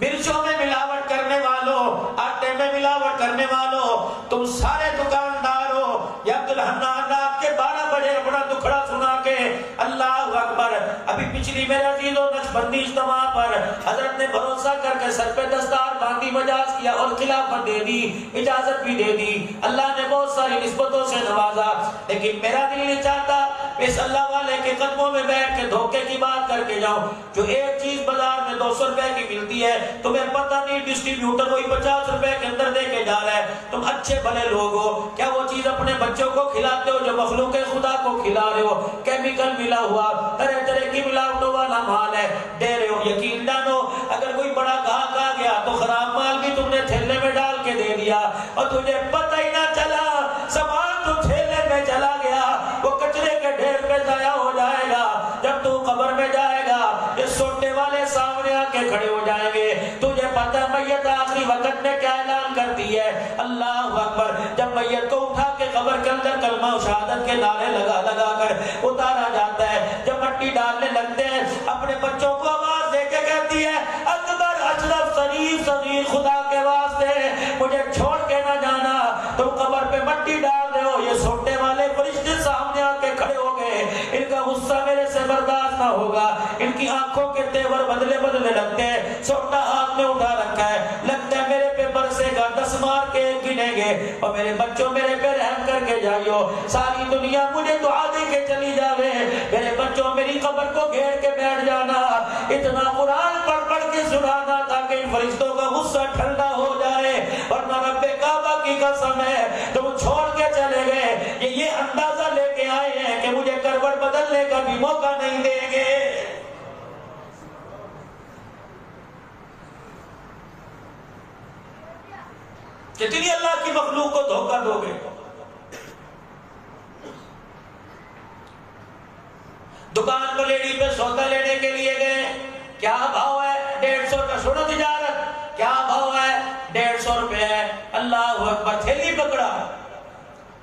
مرچوں میں ملاوٹ کرنے والوں، آٹے میں ملاوٹ کرنے والوں، تم سارے دکاندار ہو۔ یا عبدالحنان رات کے 12 بجے اپنا دکھڑا سنا کے اللہ اکبر، ابھی پچھلی میرے عزیزوں نقشبندی اجتماع پر حضرت نے بھروسہ کر کے سر پہ دستار باندھی مجاز کیا اور خلافت دے دی، اجازت بھی دے دی، اللہ نے بہت ساری نسبتوں سے نوازا، لیکن میرا دل نہیں چاہتا اس اللہ والے کے قدموں میں بیٹھ کے دھوکے کی بات کر کے جاؤں۔ جو ایک چیز بازار میں 200 روپے کی ملتی ہے، تمہیں پتہ نہیں ڈسٹریبیوٹر وہی 50 روپے کے اندر دے کے جا رہا ہے، تم اچھے بھلے لوگ ہو، کیا وہ چیز اپنے بچوں کو کھلاتے ہو جو مخلوق خدا کو کھلا رہے ہو؟ کیمیکل ملا ہوا، طرح طرح کی ملاوٹوں والا مال ہے، دے رہے ہو۔ یقین جانو اگر کوئی بڑا گاہک آ گیا تو خراب مال بھی تم نے تھیلے میں ڈال کے دے دیا اور تجھے پتہ ہی نہ چلا، سامان تو تھیلے میں چلا گیا، وہ کچرے کے ڈھیر پہ ضائع ہو جائے گا۔ جب تو قبر میں جائے گا یہ سوٹے والے سامنے آ کے کھڑے ہو جائیں گے، تجھے پتہ میت آخری وقت میں کیا اعلان کرتی ہے؟ اللہ اکبر، جب میت کو اٹھا کے قبر کے اندر کلمہ شہادت کے نعرے لگا لگا کر اتارا جاتا ہے، جب مٹی ڈالنے لگتے ہیں اپنے بچوں کو آواز دے کے کہتی ہے اکبر اشرف شریف صغیر خدا کے واسطے مجھے چھوڑ کے نہ جانا، تم قبر پہ مٹی ڈال رہے ہو۔ یہ سوٹے والے فرشتے سامنے آ کے کھڑے ہو گئے، ان کا غصہ میرے سے برداشت نہ ہوگا، ان کی آنکھوں کے تیور بدلے بدلنے لگتے ہیں، سوٹا ہاتھ میں اٹھا رکھا ہے، لگتا ہے میرے پہ برسے گا، 10 مار کے گنیں گے، اور میرے بچوں میرے پہ رحم کر کے جائیو، ساری دنیا مجھے دعا دے کے چلی جاوے، میرے بچوں میری قبر کو گھیر کے بیٹھ جانا، اتنا قرآن پڑھ پڑھ کے سنانا تاکہ ان فرشتوں کا غصہ ٹھنڈا ہو جائے، ورنہ رب کعبہ کی قسم ہے تم چھوڑ کے چلے گئے، یہ اندازہ لے کے آئے ہیں کہ مجھے کروٹ بدلنے کا بھی موقع نہیں دیں گے۔ کتنی اللہ کی مخلوق کو دھوکہ دو گے؟ دکان پر لیڈی پہ سودا لینے کے لیے گئے، کیا بھاؤ ہے؟ 150 کا، سنو تجارت، کیا بھاؤ ہے؟ 150 روپے ہے۔ اللہ اکبر، تھیلی پکڑا،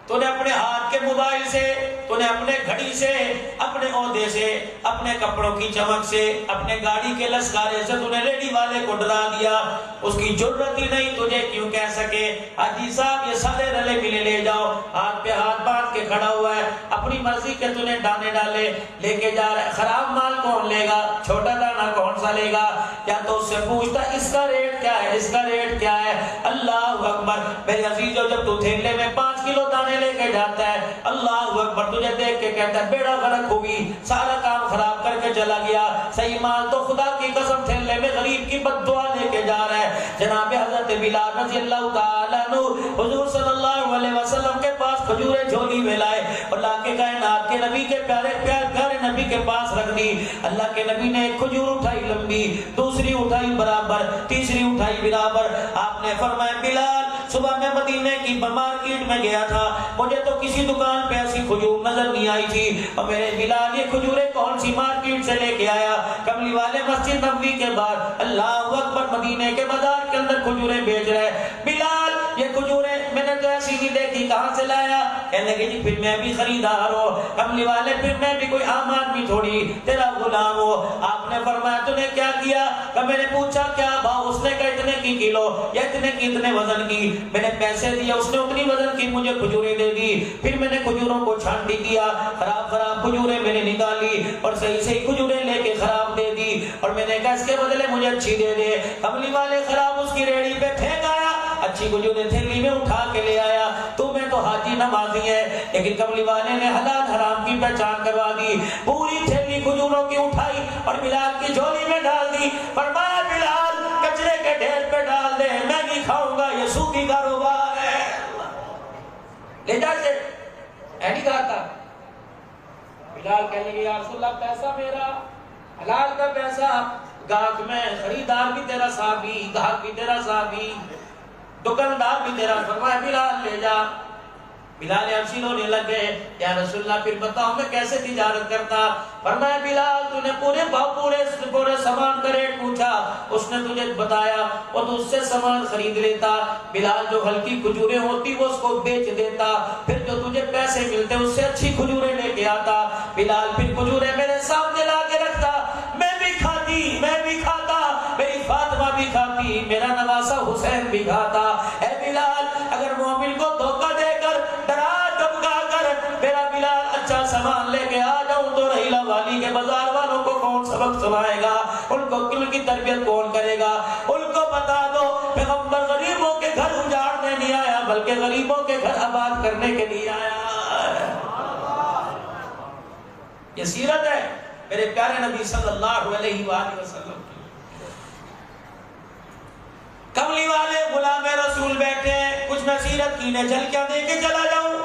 تو نے اپنے ہاتھ کے موبائل سے، تو نے اپنے گھڑی سے، اپنے عہدے سے، اپنے کپڑوں کی چمک سے، اپنے گاڑی کے لسکارے سے تو نے لیڈی والے کو ڈرا دیا، اس کی جرت ہی نہیں تجھے کیوں کہہ سکے حاجی صاحب یہ سارے رلے ملے لے جاؤ، ہاتھ پہ ہاتھ باندھ کے کھڑا ہوا ہے، اپنی مرضی کے تو نے دانے ڈالے لے کے جا رہا ہے، خراب مال کون لے گا، چھوٹا دانا کون سا لے گا؟ یا تو اس سے پوچھتا اس کا ریٹ کیا ہے، اس کا ریٹ کیا ہے؟ اللہ اکبر میرے عزیزو، جب تو تھیلے میں 5 کلو دانے لے کے جاتا ہے، اللہ اکبر تجھے دیکھ کے کہتا ہے بیڑا غرق ہوگی، سارا کام خراب کر کے چلا گیا، صحیح مال تو خدا کی قسم تھیلے میں غریب کی بد دعا لے کے جا رہا ہے۔ جناب حضرت بلال رضی اللہ تعالیٰ عنہ حضور صلی اللہ علیہ وسلم کے پاس کھجوریں جھولی میں لائے اور لا کے کائنات کے نبی کے پیارے نبی کے پاس رکھ دی۔ اللہ کے نبی نے ایک کھجور اٹھائی لمبی، دوسری اٹھائی برابر، تیسری اٹھائی برابر، آپ نے فرمایا بلال صبح میں مدینے کی مارکیٹ میں گیا تھا، مجھے تو کسی دکان پہ ایسی کھجور نظر نہیں آئی تھی، اور میرے بلال یہ کھجوریں کون سی مارکیٹ سے لے کے آیا؟ کملی والے مسجد نبوی کے بعد اللہ اکبر مدینے کے بازار کے اندر کھجوریں بیچ رہے۔ بلال یہ کھجوریں میں نے تو ایسی نہیں دیکھی، کہاں سے لایا؟ کہنے لگے جی پھر میں بھی خریدار ہوں، کملی والے پھر میں بھی کوئی عام آدمی تھوڑی تیرا غلام ہو۔ آپ نے فرمایا تو نے کیا کیا؟ کہ میں نے پوچھا کیا بھاؤ، اس نے کہا اتنے کی کلو یا اتنے کی اتنے وزن کی، میں نے پیسے دیا، اس نے اتنی وزن کی مجھے کھجوریں دے دی، پھر میں نے کھجوروں کو چھانٹی کیا، خراب کھجوریں میں نے نکالی اور صحیح صحیح کھجوریں لے کے خراب دے دی، اور میں نے کہا اس کے بدلے مجھے اچھی دے دے۔ کملی والے خراب اس کی ریڑھی پہ پھینک آیا، اچھی کھجوریں تھیلی میں اٹھا کے لے آیا، تو میں تو حاجی نمازی ہے، لیکن کملی والے نے حلال حرام کی پہچان کروا دی، پوری تھیلی کھجوروں کی اٹھائی اور بلال کی جھولی میں ڈال دی، فرمایا بلال کچرے کے ڈھیر پہ ڈال دے، میں نہیں کھاؤں گا، یہ سودی کاروبار ہے، لے جا سے نہیں کہا تھا۔ بلال کہنے لگے یا رسول اللہ پیسہ میرا، حلال کا پیسہ، گاہک میں، خریدار بھی تیرا صحابی، گاہک بھی تیرا صحابی، دکاندار بھی تیرا، فرمایا بلال لے جا۔ بلال عرشی رونے لگے، یا رسول اللہ پھر بتاؤ میں کیسے تجارت کرتا؟ فرمایا بلال تو نے پورے سامان کا ریٹ پوچھا، اس نے تجھے بتایا اور تو اس سے سامان خرید لیتا، بلال جو ہلکی کھجوریں ہوتی وہ اس کو بیچ دیتا، پھر جو تجھے پیسے ملتے اس سے اچھی کھجوریں لے کے آتا، بلال پھر کھجوریں میرے سامنے لا کے رکھتا، میں بھی کھاتی، میں بھی کھاتا، میری فاطمہ بھی کھاتی، میرا نواسہ حسین بھی کھاتا۔ اے بلال اگر مومن کو دھوکہ دے کر ڈرا دھمکا کر میرا بلال اچھا سامان لے کے آ جاؤں تو رحیلہ والی کے بازار والوں کو کون سبق سنائے گا؟ ان کی تربیت کون کرے گا؟ ان کو بتا دو پیغمبر غریبوں کے گھر اجاڑنے نہیں آیا بلکہ غریبوں کے گھر آباد کرنے کے لیے آیا۔ یہ سیرت ہے میرے پیارے نبی صلی اللہ علیہ وآلہ وسلم کی۔ کملی والے غلام رسول بیٹھے ہیں، کچھ میں سیرت کی نے جھلکیاں دے کے چلا جاؤں۔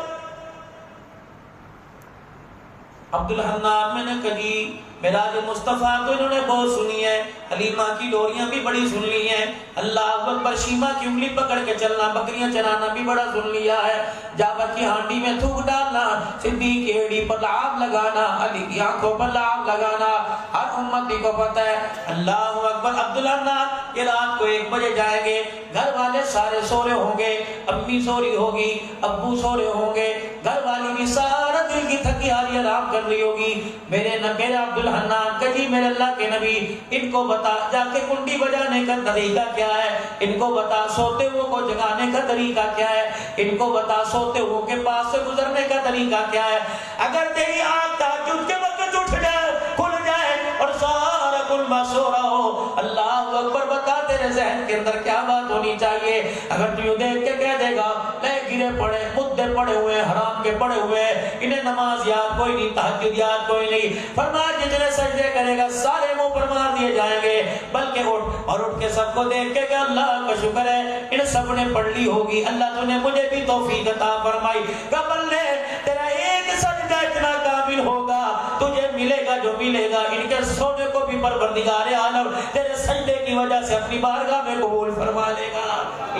عبدالحنان میں نے کہی معراج مصطفیٰ تو انہوں نے بہت سنی ہے، حلیمہ کی ڈوریاں بھی بڑی سن لی ہیں، اللہ اکبر شیمہ کی انگلی پکڑ کے چلنا، بکریاں چرانا بھی بڑا سن لیا ہے، جعفر کی ہانڈی میں تھوک ڈالنا، صدیق کی ایڑی پر لعاب لگانا، علی کی آنکھوں پر لعاب لگانا، ہر امتی کو پتہ ہے۔ اللہ اکبر عبدالحنان یہ رات کو 1 بجے جائیں گے، گھر والے سارے سو رہے ہوں گے، امی سو رہی ہوگی، ابو سو رہے ہوں گے، گھر والی بھی سارا دل کی تھکی ہاری آرام کر رہی ہوگی، میرے عبدالحنان کہ جی میرے اللہ کے نبی ان کو بتا جا کے کنڈی بجانے کا طریقہ کیا ہے، ان کو بتا سوتے ہوئے کو جگانے کا طریقہ کیا ہے، ان کو بتا سوتے ہوئے کے پاس سے گزرنے کا طریقہ کیا ہے، اگر تیری آنکھ تہجد کے وقت اٹھ جائے کھل جائے اور سارا کلمہ سو رہا ہو، اللہ اکبر بتا تیرے ذہن کے اندر کیا بات ہونی چاہیے؟ اگر تو یوں دیکھ کے کہہ دے گا لے گرے پڑے مدے پڑے ہوئے حرام کے پڑے ہوئے، انہیں نماز یاد کوئی نہیں، تہجد یاد کوئی نہیں، فرمایا جتنے سجدے کرے گا سارے منہ پر مار دیے جائیں گے، بلکہ اٹھ کے سب کو دیکھ کے کہ اللہ کا شکر ہے ان سب نے پڑھ لی ہوگی، اللہ تو نے مجھے بھی توفیق عطا فرمائی، قبل نے تیرا ایک سجدہ اتنا کامل ہوگا تجھے ملے گا جو ملے گا، ان کے سونے کو بھی پروردگار عالم تیرے سجدے کی وجہ سے اپنی بارگاہ میں قبول فرما لے گا۔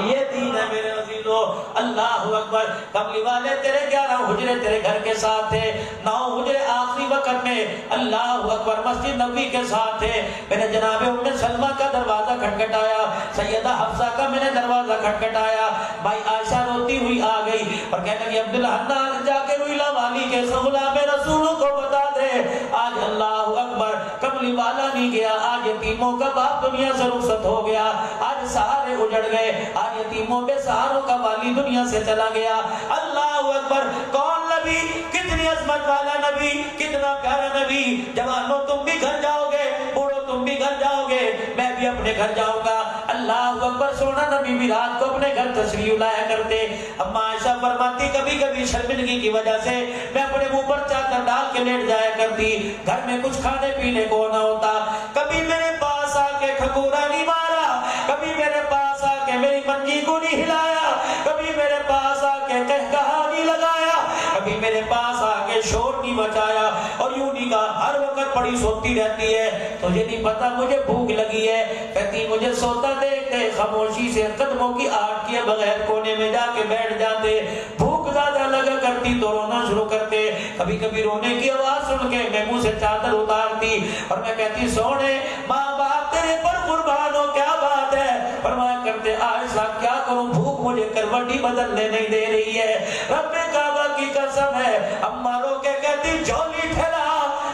یہ دین ہے میرے عزیزو، اللہ اکبر۔ کملی والے تیرے 11 حجرے تیرے گھر کے ساتھ تھے، 9 حجرے آخری وقت میں اللہ اکبر مسجد نبوی کے ساتھ تھے، میں نے جناب ام سلمہ کا دروازہ کھٹکھٹایا، سیدہ حفصہ کا میں نے دروازہ کھٹکھٹایا، بھائی عائشہ روتی ہوئی آ گئی اور کہنے لگی عبدالحنان جا کے رویلا والی کے غلام رسولوں کو بتا دے آج اللہ اکبر کملی والا نہیں گیا، آج یتیموں کا باپ دنیا سے رخصت ہو گیا، آج سہارے اجڑ گئے، آج یتیموں بے سہاروں کا والی دنیا سے چلا گیا۔ اللہ اکبر، کون نبی، کتنی عظمت والا نبی، کتنا پیارا نبی۔ جوانوں تم بھی گھر جاؤ گے، بوڑھو تم بھی گھر جاؤ گے، میں بھی اپنے گھر جاؤں گا۔ اللہ اکبر، سونا نبی بھی رات کو اپنے گھر تشریف لایا کرتے۔ اما عائشہ فرماتی کبھی کبھی شرمندگی کی وجہ سے میں اپنے منہ پر چادر ڈال کے لیٹ جایا کرتی، گھر میں کچھ کھانے پینے کو نہ ہوتا، کبھی میرے پاس آ کے کھکورا نہیں مارا، کبھی میرے پاس آ کے میری منجی کو نہیں ہلایا، کبھی میرے پاس آ کے کہکہا نہیں لگایا، کبھی میرے پاس آ کے شور نہیں مچایا، اور یوں نہیں کہا ہر وقت پڑی سوتی رہتی ہے، تجھے نہیں پتا مجھے بھوک لگی ہے، کہتی مجھے سوتا دیکھتے خاموشی سے قدموں کی آہٹ کیے بغیر کونے میں جا کے بیٹھ جاتے، بھوک زیادہ لگا کرتی تو رونا شروع کرتے، کبھی کبھی رونے کی آواز سن کے میں منہ سے چادر اتارتی اور میں کہتی سونے ماں باپ تیرے پر قربان ہو، کیا بات ہے؟ فرمایا کرتے عائشہ کیا کروں، بھوک مجھے کروٹی بدلنے نہیں دے رہی ہے، رب کعبہ کی قسم ہے۔ اما رو کے کہتی جھولی ٹھہرا،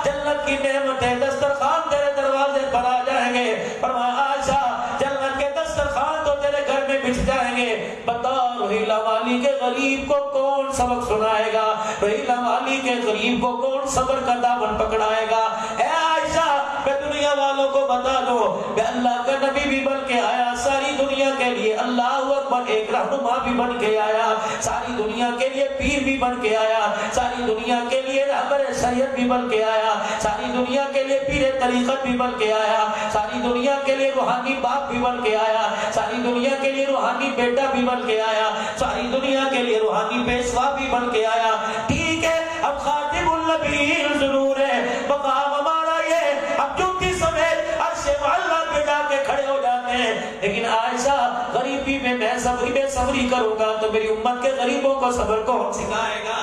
جنت کی نعمتیں دسترخوان تیرے دروازے پر آ جائیں گے۔ فرمایا عائشہ جنت کے دسترخوان تو تیرے گھر میں بچھ جائیں گے، بتا روحیلا والی کے غریب کو کون سبق سنائے گا، روحیلا والی کے غریب کو کون صبر کا دامن پکڑائے گا؟ اے عائشہ میں دنیا والوں کو بتا دو کہ اللہ کا نبی بھی بن کے آیا، ساری دنیا کے لیے اللہ اکبر ایک رہنما بھی بن کے آیا، ساری دنیا کے لیے پیر بھی بن کے آیا، ساری دنیا کے لیے رہبر شریعت بھی بن کے آیا، ساری دنیا کے لیے پیر طریقت بھی بن کے آیا، ساری دنیا کے لیے روحانی باپ بھی بن کے آیا، ساری دنیا کے لیے روحانی بیٹا بھی بن کے آیا، ساری دنیا کے لیے روحانی پیشوا بھی بن کے آیا۔ ٹھیک ہے اب خاتم النبیین ضرور ہے، مقام ہمارا یہ اب چونکہ سمیت عرش معلیٰ پہ جا کے کھڑے ہو جاتے ہیں، لیکن عائشہ غریبی میں میں بے صبری کروں گا تو میری امت کے غریبوں کو صبر کون سکھائے گا؟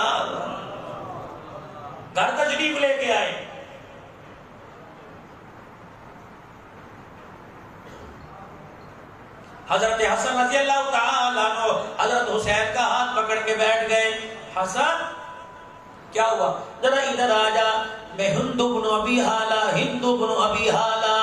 گھر تشریف لے کے آئے، حضرت حسن رضی اللہ تعالیٰ عنہ حضرت حسین کا ہاتھ پکڑ کے بیٹھ گئے۔ حسن کیا ہوا؟ ذرا ادھر آ جا، میں ہندو بن ابی حالہ، ہندو بن ابی حالہ۔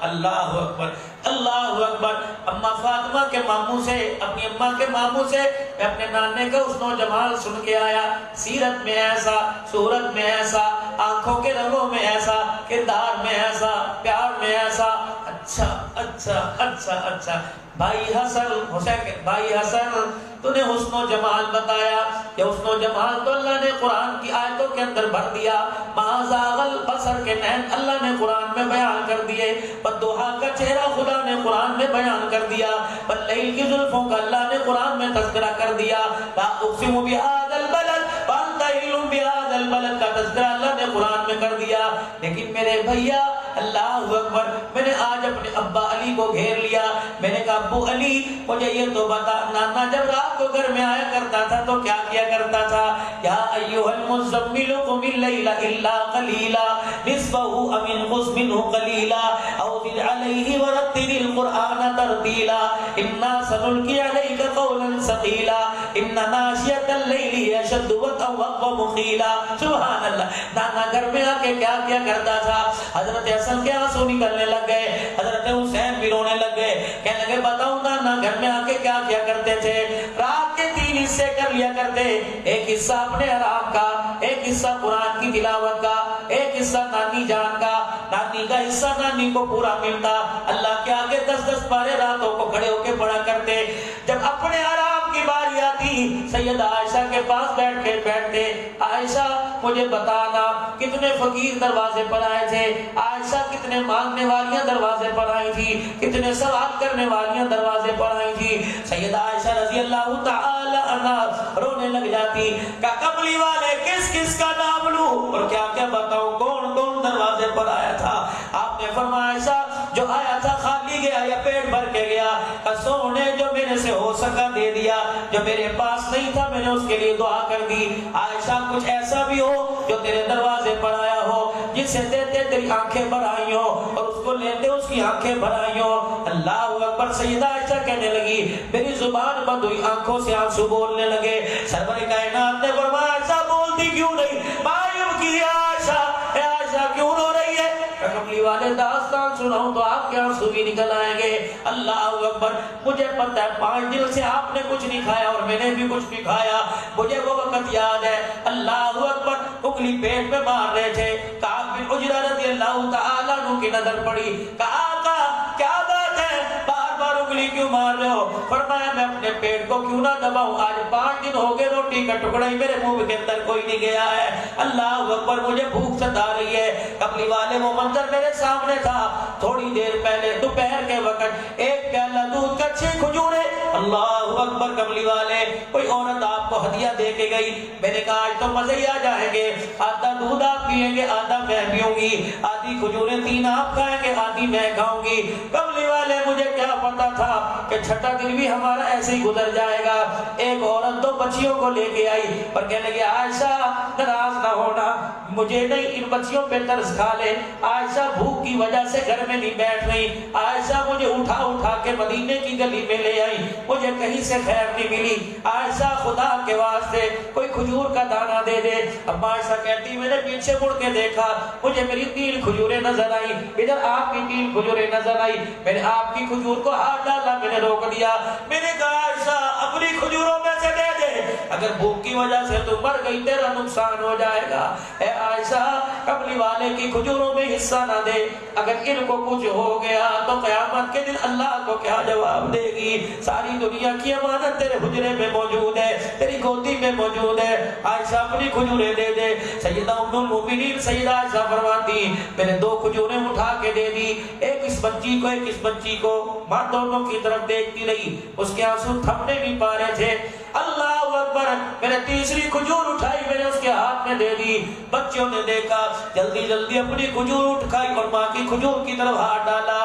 اللہ اکبر اللہ اکبر۔ اما فاطمہ کے ماموں سے، اپنی اماں کے ماموں سے میں اپنے نانے کا حسن و جمال سن کے آیا، سیرت میں ایسا، صورت میں ایسا، آنکھوں کے رنگوں میں ایسا، کردار میں ایسا، پیار میں ایسا۔ اچھا اچھا اچھا اچھا بھائی حسن، حسین کے بھائی حسن تو نے حسن و جمال بتایا، کہ حسن و جمال تو اللہ نے قرآن کی آیتوں کے اندر بھر دیا، ما زاغ البصر کے نین اللہ نے قرآن میں بیان کر دیے، والضحیٰ کا چہرہ خدا نے قرآن میں بیان کر دیا، واللیل کی زلفوں کا اللہ نے قرآن میں تذکرہ کر دیا، لا اقسم بہذا البلد وانت حل بہذا البلد کا تذکرہ اللہ نے قرآن میں کر دیا۔ لیکن میرے بھیا اللہ اکبر، میں نے آج اپنے ابا علی کو گھیر لیا، میں نے کہا ابو علی مجھے یہ تو بتا، نانا جب رات کو گھر میں آیا کرتا تھا تو کیا کیا کرتا تھا؟ یا ایھا المزمل قم اللیل الا قلیلا نصفہ او انقص منہ قلیلا او زد علیہ ورتل القرآن ترتیلا انا سنلقی علیک قولا ثقیلا ان ناشئۃ اللیل اشد وطئا ومقیلا۔ سبحان اللہ، نانا گھر میں آ کے کیا کیا کرتا تھا؟ حضرت حسن کے آنسو نکلنے لگ گئے، حضرت حسین بھی رونے لگ گئے، کہنے لگے بتاؤ نانا گھر میں آ کے کیا کیا کرتے تھے؟ رات کے 3 حصے کر لیا کرتے، ایک حصہ اپنے آرام کا، ایک حصہ قرآن کی تلاوت کا، ایک حصہ نانی جان کا، نانی کا حصہ نانی کو پورا ملتا، اللہ کے آگے 10-10 پارے راتوں کو کھڑے ہو کے پڑھا کرتے۔ جب اپنے آرام کی باری آتی سیدہ عائشہ کے پاس بیٹھ کے بیٹھتے، عائشہ مجھے بتانا کتنے فقیر دروازے پر آئے تھے، عائشہ کتنے مانگنے والیاں دروازے پر آئی تھی، کتنے سوال کرنے والیاں دروازے پر آئی تھی۔ سیدہ عائشہ رضی اللہ تعالی عنہا رونے لگ جاتی کہ کملی والے کس کس کا نام لوں اور کیا کیا بتاؤں، کون کون دروازے پر آیا تھا؟ آپ نے فرمایا عائشہ جو آیا تھا خالی گیا یا پیٹ بھر کے گیا؟ کہ سونے جو میرے میرے سے ہو سکا دے دیا، جو میرے پاس نہیں تھا میں نے اس کے لیے دعا کر دی۔ عائشہ کچھ ایسا بھی ہو جو تیرے دروازے پر آیا ہو، جسے دیتے تیری آنکھیں بھر آئی ہو اور اس کو لیتے اس کی آنکھیں بھر آئی ہو۔ اللہ اکبر۔ سیدہ عائشہ کہنے لگی میری زبان بند ہوئی، آنکھوں سے آنسو بولنے لگے۔ سرور کائنات نے فرمایا عائشہ بولتی کیوں نہیں؟ مایوب کی عائشہ، اے عائشہ کیوں رو رہی ہے؟ کملی والے داستان سناؤں تو آپ کے آنسو بھی نکل آئیں گے۔ اللہ اکبر۔ مجھے پتہ ہے 5 دن سے آپ نے کچھ نہیں کھایا اور میں نے بھی کچھ نہیں کھایا، مجھے وہ وقت یاد ہے۔ اللہ اکبر۔ انگلی پیٹ میں مار رہے تھے، کعب بن عجرہ رضی اللہ تعالیٰ عنہ کی نظر پڑی، کہا آقا کیا بات ہے، بار بار انگلی کیوں مار رہے ہو؟ فرمایا میں اپنے پیٹ کو کیوں نہ دباؤں، آج 5 دن ہو گئے روٹی کا ٹکڑا ہی میرے منہ کے اندر کوئی نہیں گیا ہے۔ اللہ اکبر۔ مجھے بھوک ستا رہی ہے۔ کملی والے وہ منظر میرے سامنے تھا، تھوڑی دیر پہلے دوپہر کے وقت ایک پیالہ دودھ کا 6 کھجوریں۔ اللہ اکبر۔ کملی والے کوئی عورت آپ کو ہدیہ دے کے گئی، میں نے کہا آج تو مزے ہی آ جائیں گے، آدھا دودھ آپ پیئیں گے آدھا میں پیوں گی، آدھی کھجوریں 3 آپ کھائیں گے آدھی میں کھاؤں گی۔ کملی والے مجھے کیا پتا تھا کہ چھٹا دن بھی ہمارا ایسے ہی گزر جائے گا۔ ایک عورت 2 بچیوں کو لے کے آئی اور کہنے لگی عائشہ ناراض نہ ہونا، مجھے نہیں ان بچیوں پہ ترس کھا لے، عائشہ بھوک کی وجہ سے گھر میں نہیں بیٹھ رہی، عائشہ مجھے اٹھا کے مدینے کی گلی میں لے آئی، مجھے کہیں سے خیر نہیں ملی، عائشہ خدا کے واسطے کوئی کھجور کا دانہ دے دے۔ اب عائشہ کہتی میں نے پیچھے مڑ کے دیکھا، مجھے میری 3 کھجوریں نظر آئی، ادھر آپ کی 3 کھجوریں نظر آئی، میں نے آپ کی کھجور کو ہاتھ ڈالا، میں نے روک دیا، میں نے کہا عائشہ اپنی کھجوروں میں سے دے دے، اگر بھوک کی وجہ سے تو مر گئی تیرا نقصان ہو جائے گا۔ اے عائشہ کملی والے کی کھجوروں میں حصہ نہ دے، اگر ان کو کچھ ہو گیا تو قیامت کے دن اللہ کو کیا جواب دے گی؟ ساری دنیا کی امانت تیرے حجرے میں موجود ہے، تیری گودی میں موجود ہے، عائشہ اپنی کھجوریں دے دے۔ سیدہ ام المؤمنین سیدہ عائشہ فرماتی میں نے 2 کھجوریں اٹھا کے دے دی، ایک اس بچی کو ایک اس بچی کو، ماں دونوں کی طرف دیکھتی رہی، اس کے آنسو تھمنے نہیں پا رہے تھے۔ اللہ اکبر۔ میں نے 3ری کھجور اٹھائی، میں نے اس کے ہاتھ میں دے دی، بچوں نے دیکھا جلدی جلدی اپنی کھجور اٹھائی اور ماں کی کھجور کی طرف ہاتھ ڈالا،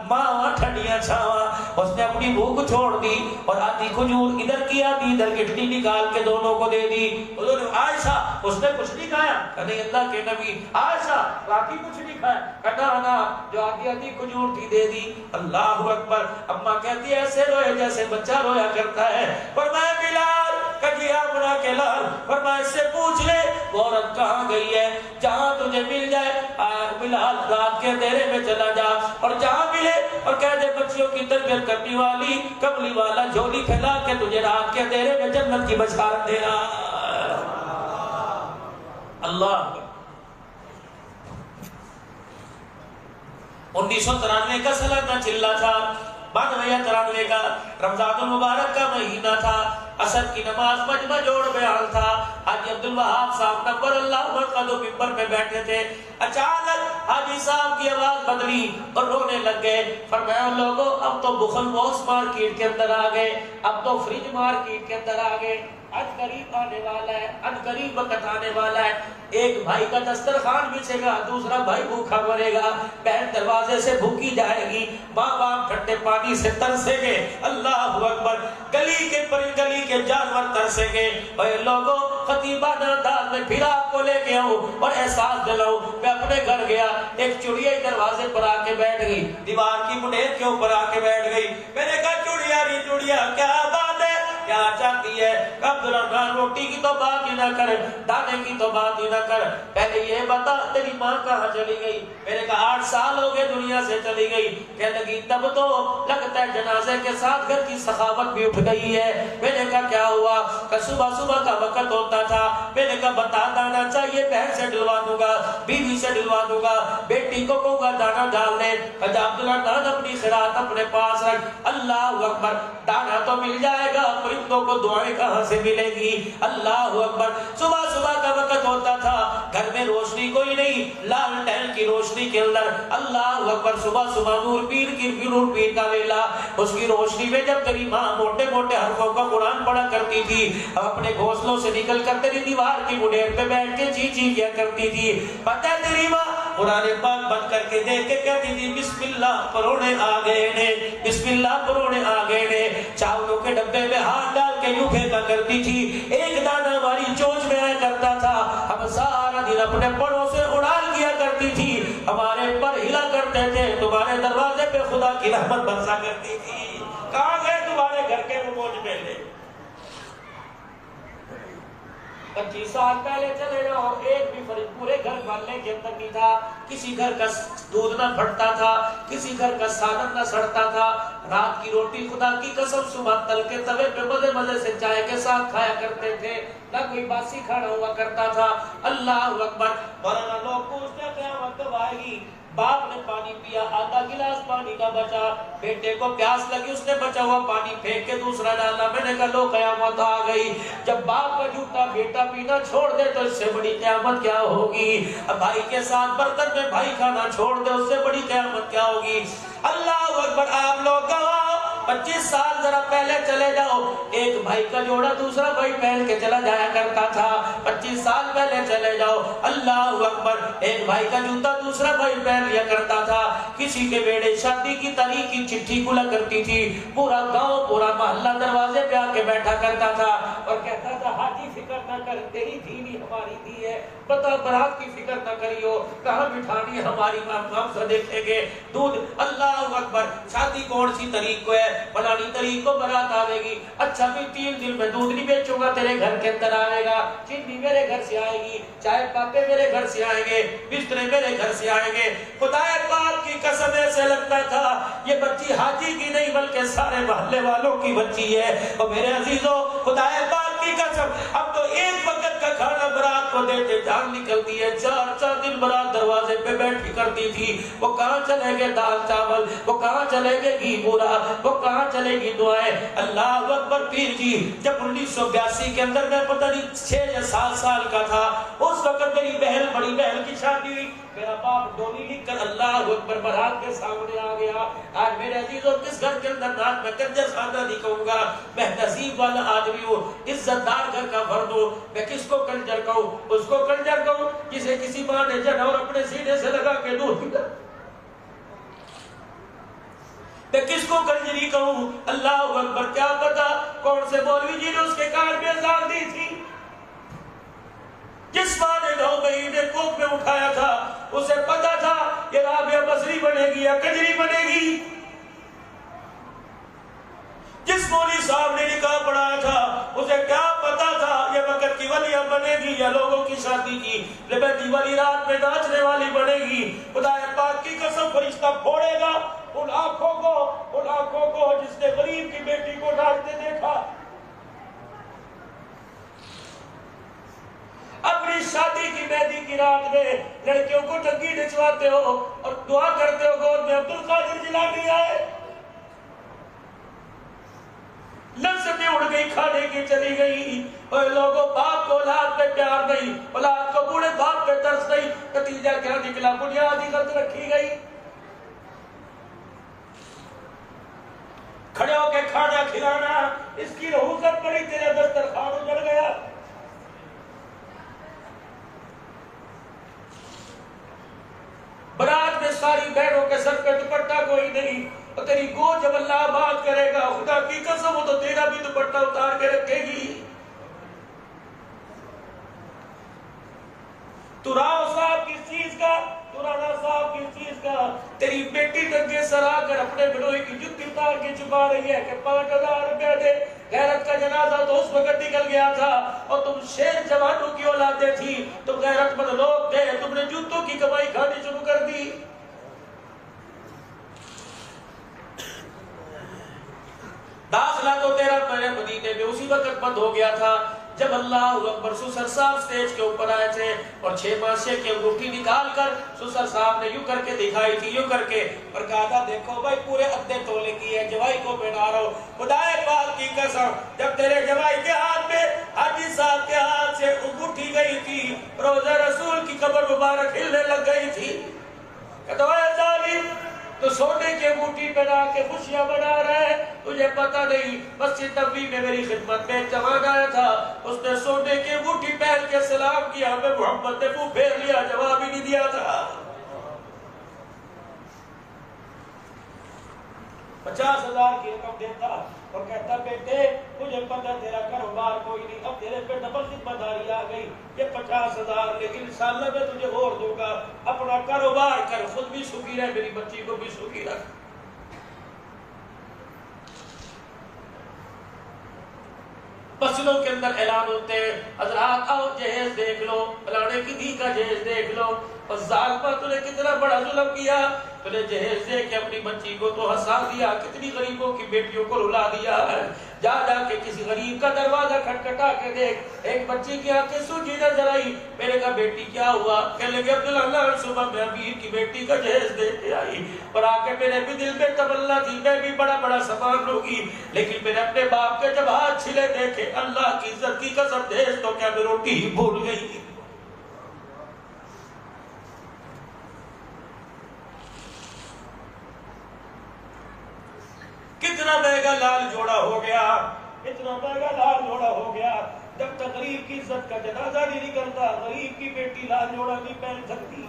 ماں ٹھنڈیاں چھاواں، اس نے اپنی بھوک چھوڑ دی اور آدھی کھجور ادھر کی آدھی ادھر گٹلی نکال کے دونوں کو دے دی۔ حضور عائشہ اس نے کچھ نہیں کھایا، کہنے اللہ کے نبی عائشہ باقی کچھ نہیں کھایا، کہنا نا جو آدھی آدھی کھجور تھی دے دی۔ اللہ اکبر۔ اماں کہتی ہے ایسے روئے جیسے بچہ رویا کرتا ہے۔ فرمایا بلال کہی آمنہ کے لال، فرمایا اس سے پوچھ لے وہ عورت کہاں گئی ہے، جہاں تجھے مل جائے بلال رات کے اندھیرے میں چلا جا اور جہاں ملے اور کہہ دے بچیوں کی تربیت کرنے والی کملی والا جھولی پھیلا کے تجھے رات کے اندھیرے میں جنت کی بشارت دے رہا۔ اللہ 1993 کا سالانہ چلہ تھا، 92 یا 93 کا رمضان المبارک کا مہینہ تھا، عصر کی نماز مجمع جوڑ بیان تھا، حاجی عبدالوہاب صاحب نور اللہ مرقدو ممبر پہ بیٹھے تھے، اچانک حاجی صاحب کی آواز بدلی اور رونے لگ گئے۔ فرمایا لوگوں اب تو بخل بوس مارکیٹ کے اندر آ گئے، اب تو فریج مارکیٹ کے اندر آ گئے، اد قریب آنے والا ہے، اد قریب وقت آنے والا ہے، ایک بھائی کا دسترخوان بچھے گا، دوسرا بھائی بھوکا مرے گا، بہن دروازے سے بھوکی جائے گی، ماں باپ ٹھنڈے پانی سے ترسیں گے، اللہ اکبر، گلی کے جانور ترسیں گے۔ اے لوگوں خطیبانہ انداز میں پھر آپ کو لے کے آؤں اور احساس دلاؤں۔ میں اپنے گھر گیا، ایک چڑیا دروازے پر آ کے بیٹھ گئی، دیوار کی منڈیر کے اوپر آ کے بیٹھ گئی۔ میں نے کہا چڑیا ری چڑیا کیا بات ہے، کیا چاہتی ہے؟ عبدالرحمن روٹی کی تو بات ہی نہ کر، دانے کی تو بات ہی نہ کر، پہلے یہ بتا تیری ماں کہاں چلی گئی؟ میں نے کہا 8 سال ہو گئے دنیا سے چلی گئی۔ کہنے لگی تب تو لگتا ہے جنازے کے ساتھ گھر کی سخاوت بھی اٹھ گئی ہے۔ میں نے کہا کیا ہوا؟ کہ صبح کا وقت ہوتا تھا، میں نے کہا بتا دانا چاہیے بہن سے ڈلوا دوں گا، بیوی سے ڈلوا دوں گا، بیٹی کو کہوں گا دانا ڈال دے۔ کہا عبدالرحمن اپنی خیرات اپنے پاس رکھ۔ اللہ اکبر، دانا تو مل جائے گا، پرندوں کو دعائیں کہاں سے ملے گی؟ اللہ اکبر۔ صبح کا وقت ہوتا تھا، گھر میں روشنی کوئی نہیں، لالٹین کی روشنی کے اندر اللہ اکبر صبح نور پیر کا ویلا، اس کی روشنی میں جب تیری ماں موٹے حرفوں کا قرآن پڑھا کرتی تھی، اپنے گھونسلوں سے نکل کر تیری دیوار کی منڈیر پہ بیٹھ کے چی کیا کرتی تھی، پتہ ہے تیری ماں قرآن پاک بند کر کے دیکھ کے کہتی تھی بسم اللہ پرونے آ گئے نے، بسم اللہ پرونے آ گئے نے۔ چاولوں کے ڈبے میں ہاتھ ڈال کے یوں پھینکا کرتی تھی، ایک دانہ ہماری چونچ میں آیا کرتا تھا، ہم سارا دن اپنے پروں سے اڑال کیا کرتی تھی، ہمارے پر ہلا کرتے تھے، تمہارے دروازے پہ خدا کی رحمت برسا کرتی تھی۔ کہاں گئے تمہارے گھر کے وہ موج میلے؟ 25 سال پہلے چلے جاؤ، ایک بھی فریج پورے گھر محلے کے اندر نہیں تھا، کسی گھر کا دودھ نہ پھٹتا تھا، کسی گھر کا سالن نہ سڑتا تھا، رات کی روٹی خدا کی قسم صبح تل کے توے پہ مزے مزے سے چائے کے ساتھ کھایا کرتے تھے، نہ کوئی باسی کھانا ہوا کرتا تھا۔ اللہ اکبر۔ مولانا لوگ پوچھتے ہیں قیامت کب آئے گی؟ باپ نے پانی پیا، آدھا گلاس پانی کا بچا، بیٹے کو پیاس لگی، اس نے بچا ہوا پانی پھینک کے دوسرا ڈالا، میں نے کہا لو قیامت آ گئی۔ جب باپ کا جھوٹا بیٹا پینا چھوڑ دے تو اس سے بڑی قیامت کیا ہوگی؟ اب بھائی کے ساتھ برتن میں بھائی کھانا چھوڑ دے، اس سے بڑی قیامت کیا ہوگی؟ اللہ اکبر۔ آپ لوگ گواہ، 25 سال ذرا پہلے چلے جاؤ، ایک بھائی کا جوڑا دوسرا بھائی پہن کے چلا جایا کرتا تھا۔ 25 سال پہلے چلے جاؤ، اللہ اکبر، ایک بھائی کا جوتا دوسرا بھائی پہن لیا کرتا تھا۔ کسی کے بیڑے شادی کی تاریخ کی چٹھی کھلا کرتی تھی، پورا گاؤں پورا محلہ دروازے پہ آ کے بیٹھا کرتا تھا اور کہتا تھا حاجی فکر نہ کر، تیری دھی بھی ہماری دھی ہے، بتا برات کی فکر نہ کریو، کہاں بٹھانی ہماری ہم سے دیکھیں گے دودھ۔ اللہ اکبر۔ شادی کون سی تاریخ کو ہے؟ فلانی تاریخ کو برات آئے گی، اچھا بھی 3 دن میں دودھ نہیں بیچوں گا، تیرے گھر کے اندر آئے گا، چینی میرے گھر سے آئے گی، چائے پاتے میرے گھر سے آئیں گے، بسترے میرے گھر سے آئیں گے۔ خدا پاک کی قسم ایسے لگتا تھا یہ بچی حاجی کی نہیں بلکہ سارے محلے والوں کی بچی ہے۔ اور میرے عزیزوں، خدا پاک کی قسم، اب تو ایک وقت کا کھانا برات کو دیتے جان نکلتی ہے، 4 دن برات دروازے پہ بیٹھی کرتی تھی۔ وہ کہاں چلے گے دال چاول، وہ کہاں چلے گے گھی بورا، وہ کہاں چلے گی دعائیں۔ اللہ اکبر۔ پیر جی جب 1982 کے اندر میں پتہ نہیں 6 یا 7 سال کا تھا، اس وقت میری بہن بڑی بہن کی شادی ہوئی، میرا باپ ڈولی لکھ کر اللہ اکبر برات کے سامنے آ گیا۔ آج میرے عزیزوں کس گھر کے اندر نہ میں کنجر خانہ نہیں کہوں گا، میں نصیب والا آدمی ہوں، عزت دار گھر کا فرد ہوں، میں کس کو کنجر کہوں؟ اس کو کنجر کہوں جسے کسی ماں نے جنور اپنے سینے سے لگا کے دودھ پیا۔ میں کس کو کنجری کہوں؟ اللہ اکبر۔ کیا پتا کون سے مولوی جی نے اس کے کان میں اذان دی تھی؟ جس ماں نے 9 مہینے کوکھ میں اٹھایا تھا اسے پتا تھا یہ رابعہ بصری بنے گی یا کنجری بنے گی۔ جس مولوی صاحب نے نکاح پڑھایا تھا اسے کیا پتا تھا یہ وقت کی ولیہ بنے گی یا لوگوں کی شادی کی لبیدی والی رات میں ناچنے والی بنے گی۔ خدا پاک کی قسم فرشتہ پھوڑے گا ان آنکھوں کو جس نے غریب کی بیٹی کو ناچتے دیکھا۔ اپنی شادی کی مہندی کی رات میں لڑکیوں کو ٹنگی نچواتے ہو اور دعا کرتے ہو گود میں عبدالقادر جیلانی آئے۔ لذتیں اڑ گئی، کھانے کی چلی گئی، اور لوگوں باپ کو اولاد پہ پیار نہیں، اولاد کو بوڑھے باپ پہ ترس نہیں، نتیجہ کیا نکلا؟ بنیادی غلط رکھی گئی۔ کھڑے ہو کے کھانا کھلانا، اس کی رہوست پڑی، تیرے دسترخوان اجڑ گیا۔ برات میں ساری بہنوں کے سر پہ دوپٹہ کوئی نہیں، اور تیری گود جب اللہ آباد کرے گا خدا کی قسم وہ تو تیرا بھی دوپٹہ اتار کے رکھے گی۔ تو راؤ صاحب کس چیز کا، تو رانا صاحب کس چیز کا؟ تیری بیٹی ننگے سر آ کر اپنے بنوئی کی جُتی اتار کے چھپا رہی ہے کہ 5000 روپے دے۔ غیرت کا جنازہ تو اس وقت نکل گیا تھا، اور تم شیر جوانوں کی اولادیں تھی، تم غیرت مند لوگ تھے، تم نے جوتوں کی کمائی کھانی شروع کر دی۔ داخلہ تو تیرا میرے مدینے میں اسی وقت بند ہو گیا تھا جب اللہ اکبر سسر صاحب سٹیج کے اوپر آئے تھے اور 6 ماشے کی انگوٹھی نکال کر سسر صاحب نے یوں کر کے دکھائی تھی، یوں کر کے، اور کہا تھا دیکھو بھائی پورے ادھے تولے کی ہے، جوائی کو پہنا رہا ہوں۔ خدا پاک کی قسم جب تیرے جوائی کے ہاتھ میں حاجی صاحب کے ہاتھ سے انگوٹھی گئی تھی، روزہ رسول کی قبر مبارک ہلنے لگ گئی تھی۔ کہتا اے ظالم، تو سونے کی انگوٹھی پہنا کے خوشیاں منا رہا ہے، تجھے پتہ نہیں مسجد نبوی میں میری خدمت میں جوان آیا تھا، اس نے سونے کی انگوٹھی پہن کے سلام کیا، ہمیں محمد نے منہ پھیر لیا، جواب ہی نہیں دیا تھا۔ 50,000 کی رقم دیتا اور کہتا بیٹے مجھے پتہ تیرا کاروبار کوئی نہیں، اب تیرے پہ ڈبل ذمہ داری آ گئی، یہ 50,000 لیکن انشاءاللہ میں تجھے اور دوں گا، اپنا کاروبار کر، خود بھی سکھی رہ، میری بچی کو بھی سکھی رکھ۔ مسجدوں کے اندر اعلان ہوتے ہیں، حضرات آؤ جہیز دیکھ لو، فلانے کی دھی کا جہیز دیکھ لو، اور ظالمہ تو نے کتنا بڑا ظلم کیا، تو نے جہیز دے کے اپنی بچی کو تو ہنسا دیا، کتنی غریبوں کی بیٹیوں کو رلا دیا ہے۔ جا جا کے کسی غریب کا دروازہ کھٹکھٹا کے دیکھ، ایک بچی کی آنکھیں سوجی نظر آئی، میں نے کہا بیٹی کیا ہوا؟ کہنے لگے عبداللہ صبح میں امیر کی بیٹی کا جہیز دے کے آئی، اور آ کے میرے بھی دل میں تمنا تھی میں بھی بڑا بڑا سامان لوں گی، لیکن میں نے اپنے باپ کے جب ہاتھ چھلے دیکھے، اللہ کی عزت کی قسم جہیز تو کیا میں روٹی ہی بھول گئی۔ کتنا مہنگا لال جوڑا ہو گیا، اتنا مہنگا لال جوڑا ہو گیا، جب تک غریب کی عزت کا جنازہ نہیں نکلتا غریب کی بیٹی لال جوڑا نہیں پہن سکتی۔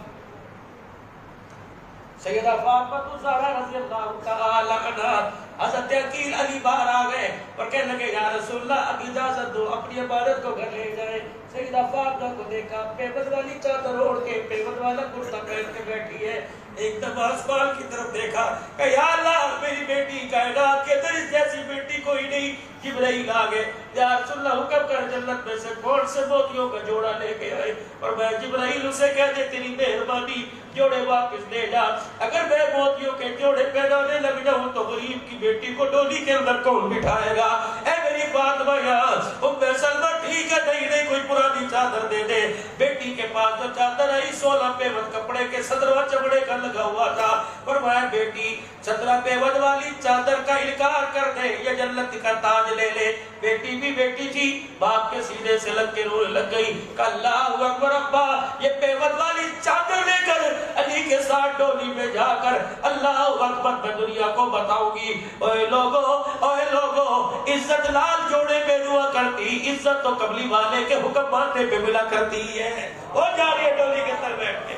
سیدہ فاطمہ الزہرا رضی اللہ تعالی عنہا، حضرت عقیل علی باہر آ گئے اور کہنے لگے یا رسول اللہ اب اجازت دو اپنی عبادت کو گھر لے جائیں۔ سیدہ فاطمہ کو دیکھا پیوند والی چادر اوڑھ کے پیوند والا کرتا پہن کے بیٹھی ہے، ایک دم آسمان کی طرف دیکھا کہ یا اللہ میری بیٹی کائنات کے اندر اس جیسی بیٹی کوئی نہیں۔ جبرائیل آگے یا رسول اللہ حکم کر جنت میں سے کون سے موتیوں کا جوڑا لے کے آئے، اور میں جبرائیل اسے کہہ دے تیری مہربانی جوڑے واپس لے جا، اگر میں موتیوں کے جوڑے پہنانے لگ جاؤں تو غریب کی بیٹی کو ڈولی کے اندر کون بٹھائے گا؟ اے میری فاطمہ یہاں ام سلمہ ٹھیک ہے نہیں کوئی پرانی چادر دے دے۔ بیٹی کے پاس جو چادر آئی 16 پیوند کپڑے کے 17واں چمڑے کا لگا ہوا تھا، فرمایا بیٹی 17 پیوند والی چادر کا انکار کر دے یہ جنت کا تاج لے لے۔ بیٹی بھی بیٹی تھی، باپ کے سینے سے لگ کے رونے لگ گئی کہ اللہ اکبر ابا یہ پیوند والی چادر لے کر علی کے ساتھ ڈولی میں جا کر اللہ اکبر میں دنیا کو بتاؤں گی۔ اوے لوگو عزت لال جوڑے پہ ہوا کرتی، عزت تو قبلی والے کے حکم ماننے پہ ملا کرتی ہے۔ وہ جا رہی ہے ڈولی کے اندر بیٹھ کے،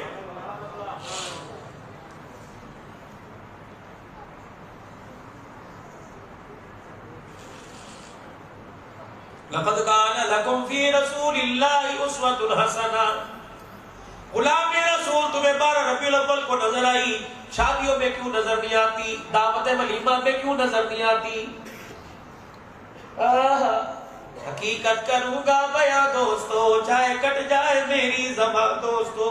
لقد كان لكم في رسول الله اسوة حسنہ۔ غلام رسول تمہیں 12 ربیع الاول کو نظر آئی، شادیوں میں کیوں نظر نہیں آتی؟ دعوت ولیمہ میں کیوں نظر نہیں آتی؟ حقیقت کروں گا بیاں دوستو چاہے کٹ جائے میری زبان دوستو،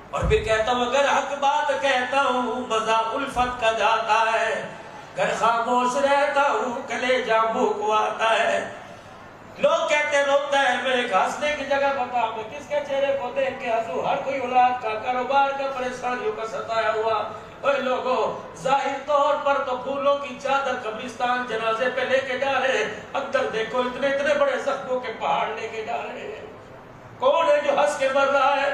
اور پھر کہتا ہوں اگر حق بات کہتا ہوں مزہ الفت کا جاتا ہے، گر خاموش رہتا ہوں کلیجہ بھوک آتا ہے۔ لوگ کہتے روتا ہے، میرے ہنسنے کی جگہ بتا میں کس کے چہرے کو دیکھ کے ہنسوں؟ ہر کوئی اولاد کا کاروبار کا پریشانیوں کا ستایا ہوا۔ اے لوگوں ظاہر طور پر تو پھولوں کی چادر قبرستان جنازے پہ لے کے جا رہے ہیں، اندر دیکھو اتنے بڑے زخموں کے پہاڑ لے کے جا رہے ہیں۔ کون ہے جو ہنس کے مر رہا ہے؟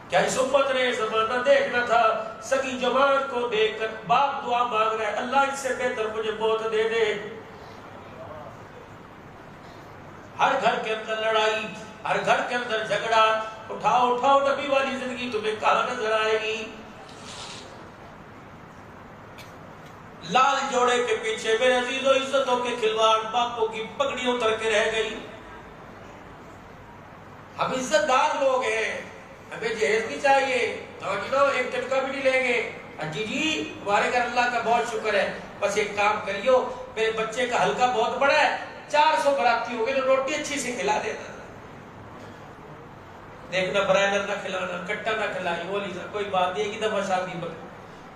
کیا اس امت نے زمانہ دیکھنا تھا؟ سگی جوان کو دیکھ کر باپ دعا مانگ رہا ہے اللہ اس سے بہتر مجھے موت دے دے۔ ہر گھر کے اندر لڑائی، ہر گھر کے اندر جھگڑا، اٹھاؤ نبی والی زندگی تمہیں کہاں نظر آئے گی؟ لال جوڑے کے پیچھے میرے عزیزوں عزتوں کے کھلواڑ، باپوں کی پگڑیوں اتر کے رہ گئی۔ ہم عزت دار لوگ ہیں، ہمیں جہیز نہیں چاہیے، ایک ٹٹکا بھی نہیں لیں گے۔ جی ہمارے گھر اللہ کا بہت شکر ہے، بس ایک کام کریو میرے بچے کا حلقہ بہت بڑا ہے، 400 براتی ہو گئے تو روٹی اچھی سے کھلا دینا، دیکھنا برائنر نہ کھلانا، کٹا نہ کھلائی، وہ لیزا کوئی بات نہیں، ایک دفعہ شادی پر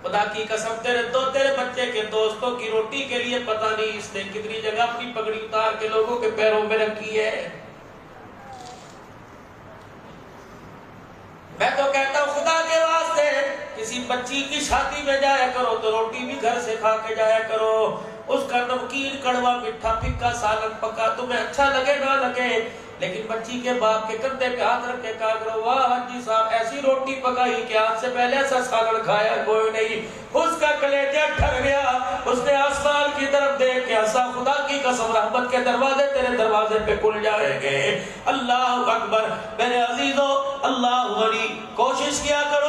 خدا کی قسم تیرے بچے کے دوستوں کی روٹی کے لیے پتہ نہیں اس نے کتنی جگہ اپنی پگڑی اتار کے لوگوں کے پیروں میں رکھی ہے۔ میں تو کہتا ہوں خدا کے واسطے کسی بچی کی شادی میں جایا کرو تو روٹی بھی گھر سے کھا کے جایا کرو، اس کا نمکین کڑوا میٹھا پھکا سالن پکا تمہیں اچھا لگے نہ لگے، لیکن بچی کے باپ کے کندھے پہ ہاتھ رکھ کے کہا کرو واہ حاجی صاحب ایسی روٹی پکائی کہ آج سے پہلے ایسا سالن کھایا کوئی نہیں۔ اس کا کلیجہ ٹھر گیا، اس نے آسمان کی طرف دیکھ کے بسا خدا کی قسم رحمت کے دروازے تیرے دروازے پہ کھل جائیں گے۔ اللہ اکبر میرے عزیزو، اللہ غنی، کوشش کیا کرو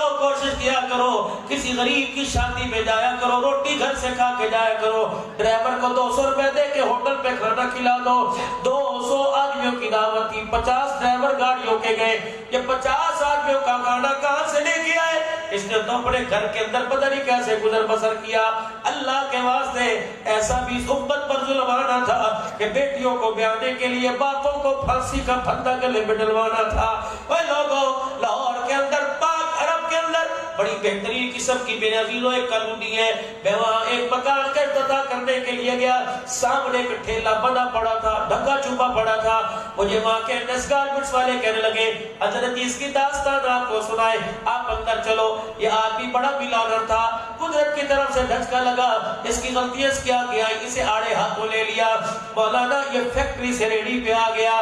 کسی غریب کی شادی میں جایا کرو، روٹی گھر سے کھا کے جایا کرو، ڈرائیور کو 200 روپے دے کے ہوٹل پہ کھانا کھلا دو۔ 200 آدمیوں کی دعوت تھی، 50 ڈرائیور گاڑیوں کے گئے، یہ 50 آدمیوں کا کھانا کہاں سے لے کے آئے؟ اس نے تو اپنے گھر کے اندر پتہ نہیں کیسے گزر بسر کیا۔ اللہ کے واسطے ایسا بھی امت پر ظلم آنا تھا کہ بیٹیوں کو بیانے کے لیے باپوں کو پھانسی کا پھندا گلے میں ڈلوانا تھا۔ اے لوگوں، لاہور کے اندر، پاک عرب کے اندر بڑی بہترین قسم کی میرے عزیزوں ایک کالونی ہے، میں وہاں ایک مکان کا افتتاح کرنے کے لیے گیا، سامنے ایک ٹھیلا بنا پڑا تھا، ڈھکا چھپا پڑا تھا۔ مجھے وہاں کے نیس گارمنٹس والے کہنے لگے حضرت اس کی داستان آپ کو سنائے، آپ اندر چلو۔ یہ آدمی بڑا بلانر تھا، قدرت کی طرف سے دھچکا لگا، اس کی غلطی اس کیا کیا، اسے آڑے ہاتھوں لے لیا۔ مولانا یہ فیکٹری سے ریڈی پہ آ گیا،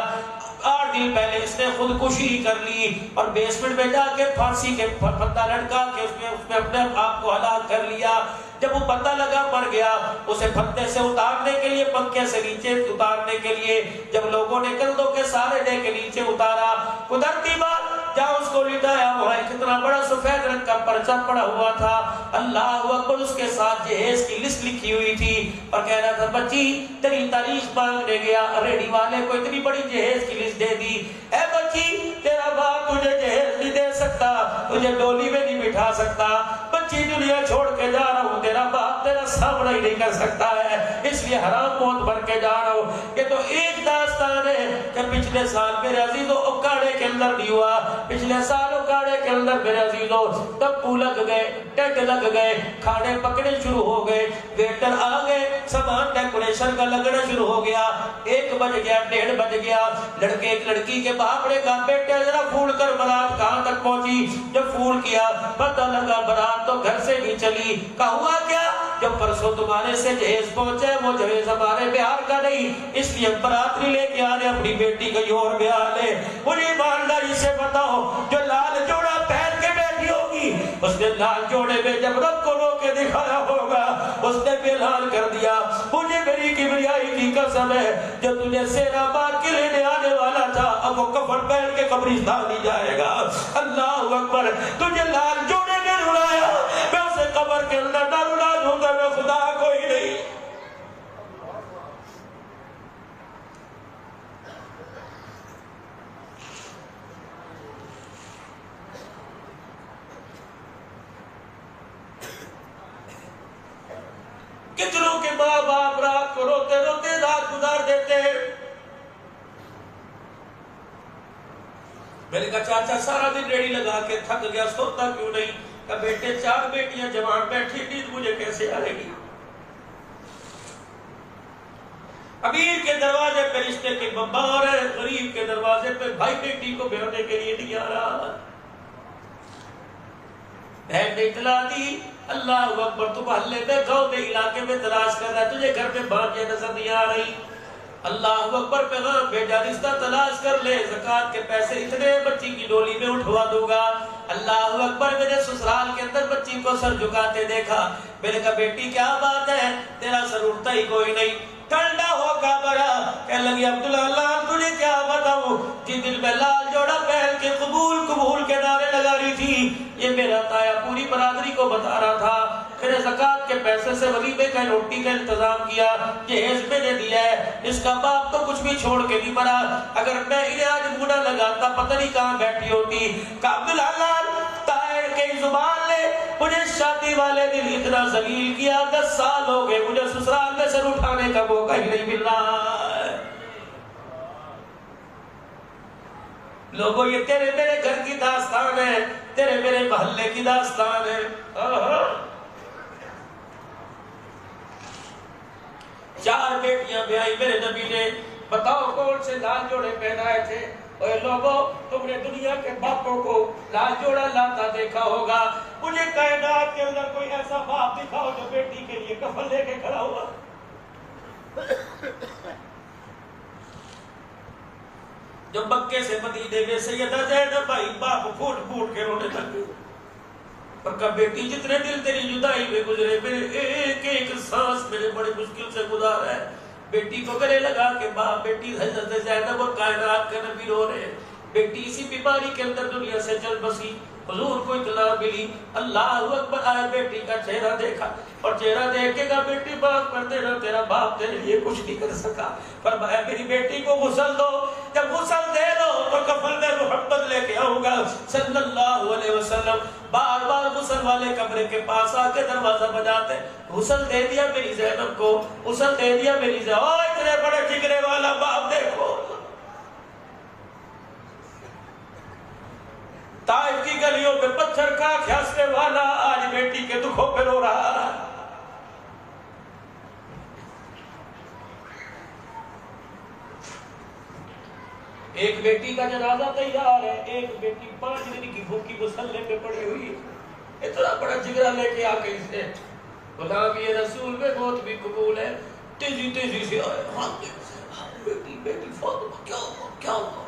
8 دن پہلے اس نے خودکشی کر لی اور بیسمنٹ میں جا کے پھانسی کے پھندا لٹکا کے اس میں اپنے آپ کو ہلاک کر لیا۔ جب وہ پتہ لگا مر گیا، اسے پھندے سے اتارنے کے لیے، پنکھے سے نیچے اتارنے کے لیے جب لوگوں نے کندھوں کے سہارے دے کے نیچے اتارا، قدرتی بات جہاں اس کو لٹایا ہوا کتنا بڑا سفید رنگ کا پرچہ پڑا ہوا تھا، اللہ اکبر، اس کے ساتھ جہیز کی لسٹ لکھی ہوئی تھی اور کہہ رہا تھا بچی تیری تاریخ مانگنے گیا، ریڈی والے کو اتنی بڑی جہیز کی لسٹ دے دی، اے بچی تیرا باپ تجھے جہیز نہیں دے سکتا، تجھے ڈولی میں نہیں بٹھا سکتا، بچی دنیا چھوڑ کے جا رہا ہوں، تیرا باپ تیرا سامنا ہی نہیں کر سکتا ہے، اس لیے حرام موت بھر کے جا رہا ہوں۔ یہ تو ایک داستان ہے کہ پچھلے سال میرے عزیزوں اکاڑے کے اندر نہیں ہوا، پچھلے سال اکاڑے کے اندر میرے عزیزوں ٹپو لگ گئے، ٹینٹ لگ گئے، کھانے پکنے شروع ہو گئے، ویٹر آ گئے، سامان ڈیکوریشن کا لگنا شروع ہو گیا، 1 بج گیا، 1:30 بج گیا، لڑکے ایک لڑکی کے باپ نے کہا بیٹے ذرا پھول کر برات کہاں تک پہنچی؟ جب پھول کیا پتہ لگا برات تو گھر سے نہیں چلی، کہا ہوا کیا؟ جب پرسوں تمہارے سے جہیز پہنچے وہ جہیز ہمارے بہار کا نہیں، اس لیے ہم برات نہیں لے کے آ رہے، اپنی بیٹی کا اور بیاہ لے۔ مجھے ایمانداری سے بتاؤ جو لال جوڑا پہن کے بیٹھی ہوگی اس نے لال جوڑے میں جب رب کو رو کے دکھایا ہوگا، اس نے بھی اعلان کر دیا مجھے میری کبریائی کی قسم ہے جو تجھے سیرا بار کے لینے آنے والا تھا اب وہ کفن پہن کے قبرستان نہیں جائے گا۔ اللہ اکبر، تجھے لال جوڑے میں رلایا، میں اسے قبر کے اندر نہ رلا دوں گا، میں خدا کوئی نہیں۔ کتنوں کے ماں باپ رات کو روتے روتے رات گزار دیتے ہیں۔ میں نے کہا چاچا سارا دن ریڑی لگا کے تھک گیا، سوتا کیوں نہیں؟ کہا بیٹے 4 بیٹیاں جوان بیٹھی، نیند مجھے کیسے آئے گی؟ امیر کے دروازے پہ رشتے کے بمبار ہے، غریب کے دروازے پہ بھائی بیٹی کو بیانے کے لیے نہیں آ رہا۔ بہن نے اطلاع دی اللہ اکبر تو محلے میں گاؤں میں علاقے میں تلاش کر رہا ہے، تجھے گھر میں بھانجیں نظر نہیں آ رہی، اللہ اکبر پیغام بھیجا رشتہ تلاش کر لے، زکوٰۃ کے پیسے اتنے بچی کی ڈولی میں اٹھوا دوں گا۔ اللہ اکبر، میرے سسرال کے اندر بچی کو سر جھکاتے دیکھا، میں نے کہا بیٹی کیا بات ہے، تیرا سر اٹھتا ہی کوئی نہیں، ٹھنڈا ہو کا بڑا کہنے لگی عبداللہ تجھے کیا بتاؤں، جس دل میں لال جوڑا پہن کے قبول قبول کے نعرے لگا رہی تھی، یہ میرا تایا پوری برادری کو بتا رہا تھا، پھر زکوٰۃ کے پیسے سے ولیمے کا روٹی کا انتظام کیا، جہیز میں نے دیا ہے، اس کا باپ تو کچھ بھی چھوڑ کے نہیں مرا، اگر میں انہیں آج بوڑھا لگاتا پتہ نہیں کہاں بیٹھی ہوتی۔ کہ عبداللہ طاہر کی زبان نے مجھے شادی والے دن اتنا ذلیل کیا، 10 سال ہو گئے مجھے سسرال میں سر اٹھانے کا موقع ہی نہیں مل رہا ہے۔ لوگوں یہ تیرے میرے گھر کی داستان ہے، تیرے میرے محلے کی داستان ہے۔ 4 بیٹیاں بیائی میرے نبی نے، بتاؤ کون سے لال جوڑے پہنائے تھے؟ اے لوگوں تم نے دنیا کے باپوں کو لال جوڑا لاتا دیکھا ہوگا، مجھے کائنات کے اندر کوئی ایسا باپ دکھاؤ جو بیٹی کے لیے کفن لے کے کھڑا ہوا۔ جب مکے سے مدینے میں سیدہ زینب بھائی باپ پھوٹ پھوٹ کے رونے لگے، اور کہا بیٹی جتنے دل تیری جدائی میں گزرے، میرے ایک ایک سانس میرے بڑے مشکل سے گزارا ہے، بیٹی کو گلے لگا کے باپ، بیٹی حضرت زینب اور کائنات کے نبی رو رہے ہیں، بیٹی اسی بیماری کے اندر دنیا سے چل بسی، حضور کو اطلاع ملی، اللہ اکبر، آئے بیٹی کا چہرہ دیکھا، اور چہرہ دیکھے گا بیٹی باپ کر دینا، تیرا باپ تیرے لیے کچھ نہیں کر سکا، فرمایا میری بیٹی کو غسل دو، جب غسل دے دو تو کفن میں محمد لے کے آؤں گا صلی اللہ علیہ وسلم۔ بار بار غسل والے کمرے کے پاس آ کے دروازہ بجاتے، غسل دے دیا میری زینب کو، غسل دے دیا میری زینب، اوہ اتنے بڑے جگرے والا باپ دیکھو، طائف کی گلیوں پہ پتھر کا کھیسنے والا آج بیٹی کے دکھوں پہ رو رہا ہے۔ ایک بیٹی کا جنازہ تیار ہے، ایک بیٹی 5 دن کی بھوکی مسلے پہ پڑی ہوئی، اتنا بڑا جگرا لے کے آ کے اس نے غلامی رسول میں موت بھی قبول ہے، تیزی تیزی سے آئے، ہاں بیٹی فاطمہ کیا ہوا؟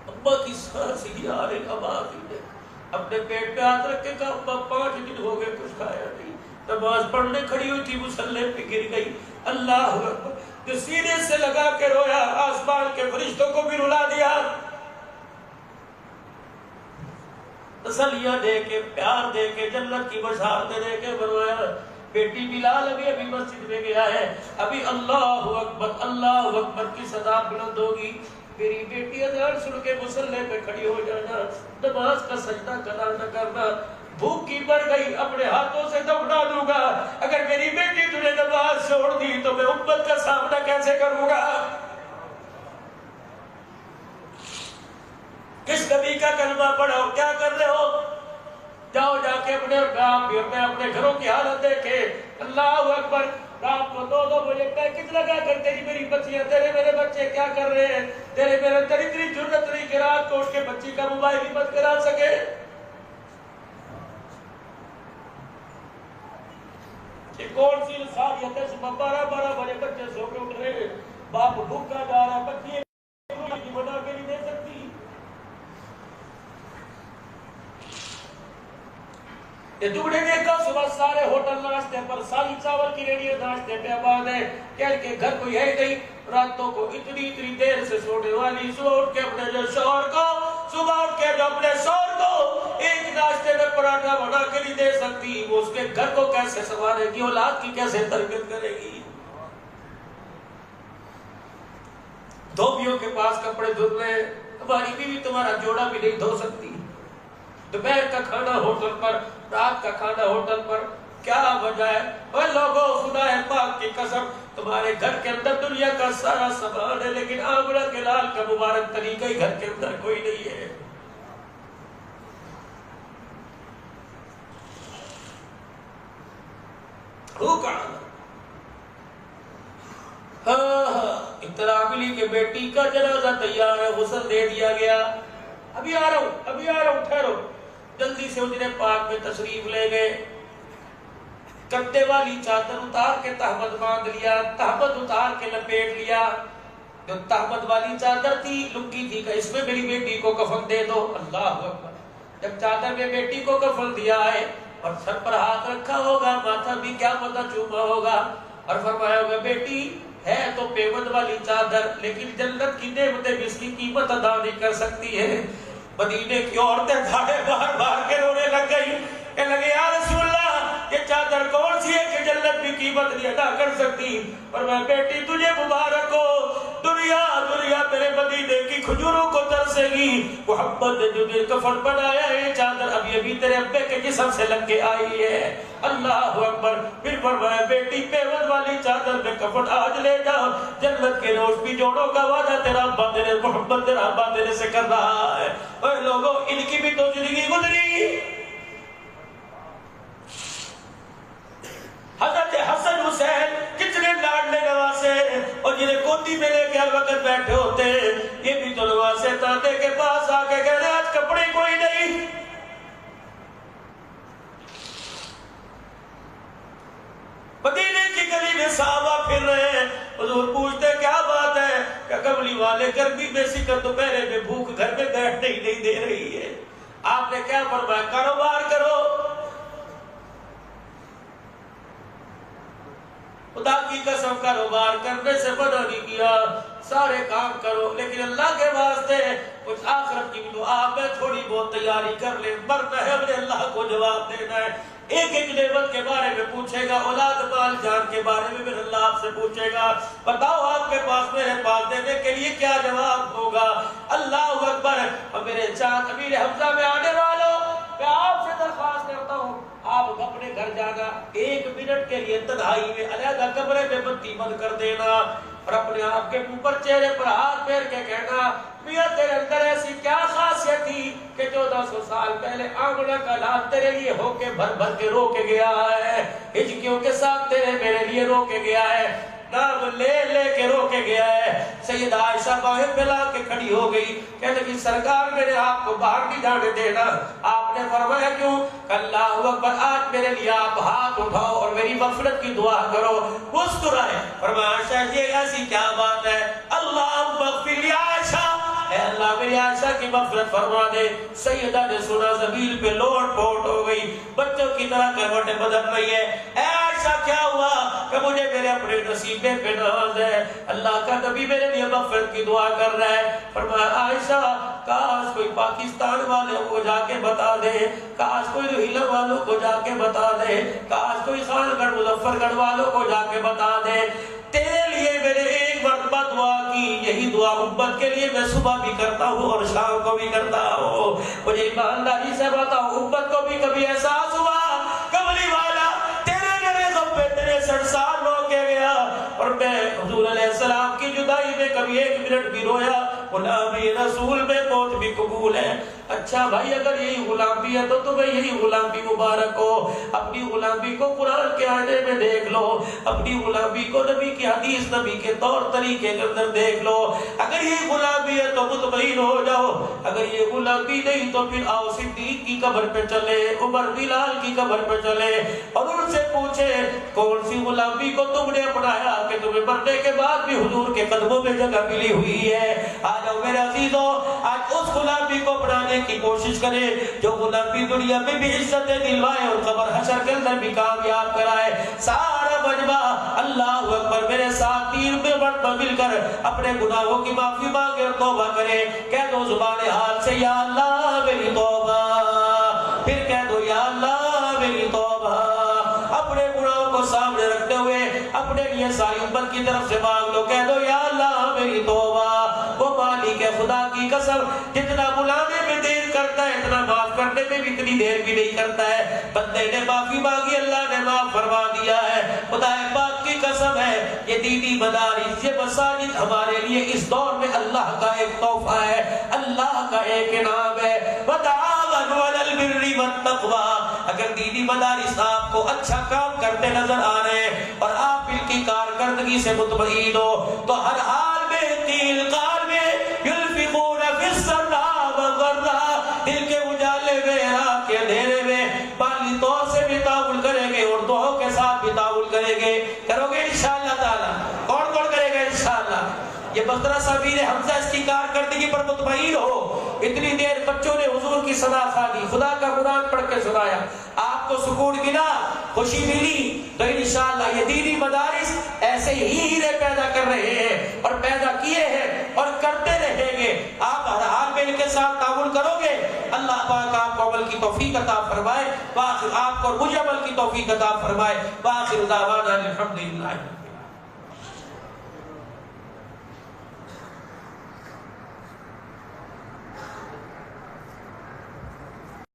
ابا کی سانس ہی آ رہی، آواز ہی نہیں، اپنے پیٹ پہ ہاتھ رکھ کے کہا ابا 5 دن ہو گئے کچھ کھایا نہیں، نماز پڑھنے کھڑی ہوئی تھی مسلے پہ گر گئی، اللہ اکبر، جو سینے سے لگا کے رویا، آسمان کے فرشتوں کو بھی رلا دیا، تسلیہ دے کے، پیار دے کے، جنت کی بشارتیں دے کے فرمایا بیٹی بلال ابھی مسجد میں گیا ہے، ابھی اللہ اکبر کی صدا بلند ہوگی، میری بیٹی اذان سن کے مصلی پہ کھڑی ہو جانا، نماز کا سجدہ نہ کرنا، بھوک کی بڑھ گئی اپنے ہاتھوں سے دبنا دوں گا، اگر میری بیٹی تجھے نماز چھوڑ دی تو میں امت کا سامنا کیسے کروں گا؟ کس نبی کا کلمہ پڑھو، کیا کر رہے ہو؟ جاؤ جا کے اپنے اپنے گھروں کی حالت دیکھے، اللہ اکبر، رات کو 2 بجے پیکٹ لگا کرتے جی میری بچیاں، تیرے میرے بچے کیا کر رہے ہیں، تیرے میرے اتنی جرت نہیں کہ رات کو اٹھ کے بچی کا موبائل ہی بند کرا سکے۔ یہ کون سی انسانیت ہے؟ صبح 12 بجے بچے سو کے اٹھ رہے ہیں، باپ بھوکا جا رہا ہے، بچی بنا کے نہیں دے سکتی۔ یہ دگڑے دیکھا صبح سارے ہوٹل ناشتے پر، سالی چاول کی ریڈیو ناشتے پہ آباد ہے، کہہ کے گھر کوئی ہے نہیں، راتوں کو اتنی دیر سے سونے والی، صبح اٹھ کے اپنے جو شوہر کو ایک ناشتے میں پراٹھا بنا کے نہیں دے سکتی، وہ اس کے گھر کو کیسے سنوارے گی، اولاد کی کیسے تربیت کرے گی؟ دھوبیوں کے پاس کپڑے دھل رہے، تمہاری بیوی تمہارا جوڑا بھی نہیں دھو سکتی، دوپہر کا کھانا ہوٹل پر، رات کا کھانا ہوٹل پر، کیا وجہ ہے؟ اے لوگو، خدا پاک کی قسم، تمہارے گھر کے اندر دنیا کا سارا سامان ہے، لیکن آمنہ کے لال کا مبارک طریقہ ہی گھر کے اندر کوئی نہیں ہے۔ اطلاع ملی کہ بیٹی کا جنازہ تیار ہے، غسل دے دیا گیا، ابھی آ رہا ہوں، ٹھہرو، جلدی سے حجرے پاک میں تشریف لے گئے، کندھے والی چادر اتار کے تہمت باندھ لیا، تہمت اتار کے لپیٹ لیا، جو تہمت والی چادر تھی، لنگی تھی کہ اس میں میری بیٹی کو کفن دے دو، اللہ اکبر، جب چادر میں بیٹی کو کفن دیا ہے اور سر پر ہاتھ رکھا ہوگا، ماتھا بھی کیا پتہ چوما ہوگا، اور فرمایا ہوگا بیٹی ہے تو پیوند والی چادر، لیکن جنت کی نعمتیں بھی اس کی قیمت ادا نہیں کر سکتی ہے۔ مدینے کی عورتیں دھاڑے باہر کے رونے لگ گئی، کہنے لگے یا رسول اللہ، یہ چادر کون سی ہے کہ جنت بھی قیمت نہیں ادا کر سکتی؟ اور میں بیٹی تجھے مبارک ہو، دنیا تیرے مدینے کی کھجوروں کو ترسے گی، محمد نے جو کفن بنایا ہے یہ چادر ابھی تیرے ابے کے جسم سے لگ کے آئی ہے، اللہ اکبر۔ پھر فرمایا بیٹی پیون والی چادر میں کفن آج لے جا، جنت کے روز بھی جوڑوں کا وعدہ تیرا ابا تیرے محمد تیرا ابا تیرے سے کر رہا ہے۔ اے لوگوں، ان کی بھی تو زندگی گزری، حضرت حسن حسین کتنے لاڈلے نواسے، اور جنہیں گودی میں لے کے ہر وقت بیٹھے ہوتے، یہ بھی تو نواسے دادے کے پاس آ کے کہہ رہے آج کپڑے کوئی نہیں، مدینے کی گلی میں صحابہ پھر رہے ہیں، حضور پوچھتے کیا بات ہے؟ کہ کملی والے گرمی میں سکر دوپہرے میں بھوک گھر میں بیٹھنے ہی نہیں دے رہی ہے۔ آپ نے کیا فرمایا؟ کاروبار کرو، خدا کی قسم کاروبار کرنے سے منع نہیں کیا، سارے کام کرو، لیکن اللہ کے واسطے کچھ آخرت کی دعا میں تھوڑی بہت تیاری کر لے، مرنا ہے ہمیں اللہ کو جواب دینا ہے۔ ایک ایک نعمت کے بارے میں پوچھے گا، اولاد مال جان کے بارے میں پھر اللہ آپ سے پوچھے گا، بتاؤ آپ کے پاس میرے پاس دینے کے لیے کیا جواب ہوگا۔ اللہ اکبر۔ اور میرے چاند امیر حمزہ میں آنے والوں، میں آپ سے درخواست کرتا ہوں، آپ اپنے گھر جانا، 1 منٹ کے لیے تنہائی میں علیحدہ کمرے میں بتی بند کر دینا اور اپنے آپ کے اوپر چہرے پر ہاتھ پھیر کے کہنا، میاں تیرے اندر ایسی کیا خاصیت تھی کہ 1400 سال پہلے آمنہ کا لال تیرے لیے ہو کے بھر بھر کے رو کے گیا ہے، ہجکیوں کے ساتھ تیرے میرے لیے رو کے گیا ہے، نام لے لے کے رو کے گیا ہے۔ سیدہ عائشہ باہیں پھیلا کے کھڑی ہو گئی، کہنے کی سرکار میرے آپ کو باہر نہیں جانے دینا۔ آپ نے فرمایا کیوں؟ اللہ اکبر، آج میرے لیے آپ ہاتھ اٹھاؤ اور میری مغفرت کی دعا کرو۔ مسکرائے، فرمایا عائشہ یہ ایسی کیا بات ہے؟ اللہم اغفر لی عائشہ، اے اللہ میری عائشہ کی مغفرت فرما دے۔ سیدہ نے سنا زمین پہ لوٹ پوٹ ہو گئی، بچوں کی طرح کروٹیں بدل رہی ہے۔ اے عائشہ کیا ہوا؟ کہ مجھے میرے اپنے نصیبے پہ ناز ہے، اللہ کا نبی میرے لیے مغفرت کی دعا کر رہا ہے۔ فرمایا عائشہ کاش کوئی پاکستان والوں کو جا کے بتا دے، کاش کوئی روہیلا والوں کو جا کے بتا دے، کاش کوئی خان گڑھ مظفر گڑھ والوں کو جا کے بتا دے، تیرے لیے میرے ایک مرتبہ دعا کی، یہی دعا امت کے لیے میں صبح بھی کرتا ہوں اور شام کو بھی کرتا ہوں۔ مجھے ایمانداری سے بتاؤ، امت کو بھی کبھی احساس ہوا کملی والا تیرے میرے غم پہ تیرے سرسار رو کے گیا اور میں حضور علیہ السلام کی جدائی میں کبھی 1 منٹ بھی رویا؟ غلامی رسول میں موت بھی قبول ہے۔ اچھا بھائی، اگر یہی غلامی ہے تو تمہیں یہی غلامی مبارک ہو۔ اپنی غلامی کو قرآن کے آئینے میں دیکھ لو، اپنی غلامی کو نبی کی حدیث، نبی کے طور طریقے کے اندر دیکھ لو۔ اگر یہ غلامی ہے تو مطمئن ہو جاؤ، اگر یہ غلامی نہیں تو پھر آؤ صدیق کی قبر پہ چلے، عمر بلال کی قبر پہ چلے اور ان سے پوچھے کون سی غلامی کو تم نے اپنایا کہ تمہیں مرنے کے بعد بھی حضور کے قدموں میں جگہ ملی ہوئی ہے۔ آج میرے عزیزوں، آج اس غلامی کو اپنانے کی کوشش کرے جو غلامی دنیا میں بھی عزتیں دلوائے اور قبر حشر کے اندر بھی کامیاب کرائے۔ سارا مجمع اللہ اکبر میرے ساتھ 3 مرتبہ مل کر اپنے گناہوں کی معافی مانگے اور توبہ کرے۔ کہہ دو زبان حال سے، یا اللہ میری توبہ، پھر کہہ دو یا اللہ میری توبہ۔ اپنے گناہوں کو سامنے رکھتے ہوئے اپنے لیے ساری امت کی طرف سے مانگ لو، کہہ دو یا اللہ میری توبہ۔ وہ مالک ہے خدا کی قسم، جتنا بلانے میں دیر کرتا ہے اتنا معاف کرنے میں بھی اتنی دیر بھی نہیں کرتا ہے۔ بندے نے معافی مانگی، اللہ نے معاف فرما دیا ہے۔ خدا پاک کی قسم ہے، یہ دینی مدارس، یہ مساجد ہمارے لیے اس دور میں اللہ کا ایک تحفہ ہے، اللہ کا ایک انعام ہے۔ وَتَعَاوَنُوا عَلَى الْبِرِّ وَالتَّقْوَىٰ۔ اگر دینی مدارس آپ کو اچھا کام کرتے نظر آ رہے ہیں اور آپ ان کی کارکردگی سے مطمئن ہو تو ہر حال میں قیل قال میں يُنْفِقُونَ فِي السَّرَّاءِ وَالضَّرَّاءِ، دل کے اجالے میں، رات کے اندھیرے میں مالی طور سے بھی تعاون کریں گے اور دعاؤں کے ساتھ بھی تعاون کریں گے۔ کرو گے انشاءاللہ تعالی؟ کون کون کرے گا انشاءاللہ؟ یہ مدرسہ امیر حمزہ اس کی کارکردگی پر مطمئن ہو۔ اتنی دیر بچوں نے حضور کی صدا کھانی، خدا کا قرآن پڑھ کے سنایا، آپ کو سکون ملا، خوشی ملی، تو انشاءاللہ یہ دینی مدارس ایسے ہی ہیرے پیدا کر رہے ہیں اور پیدا کیے ہیں اور کرتے رہیں گے۔ آپ ہر حال میں ان کے ساتھ تعاون کرو گے، اللہ پاک آپ کو عمل کی توفیق عطا فرمائے، آپ کو مجھے عمل کی توفیق عطا فرمائے۔ وآخر دعوانا الحمدللہ۔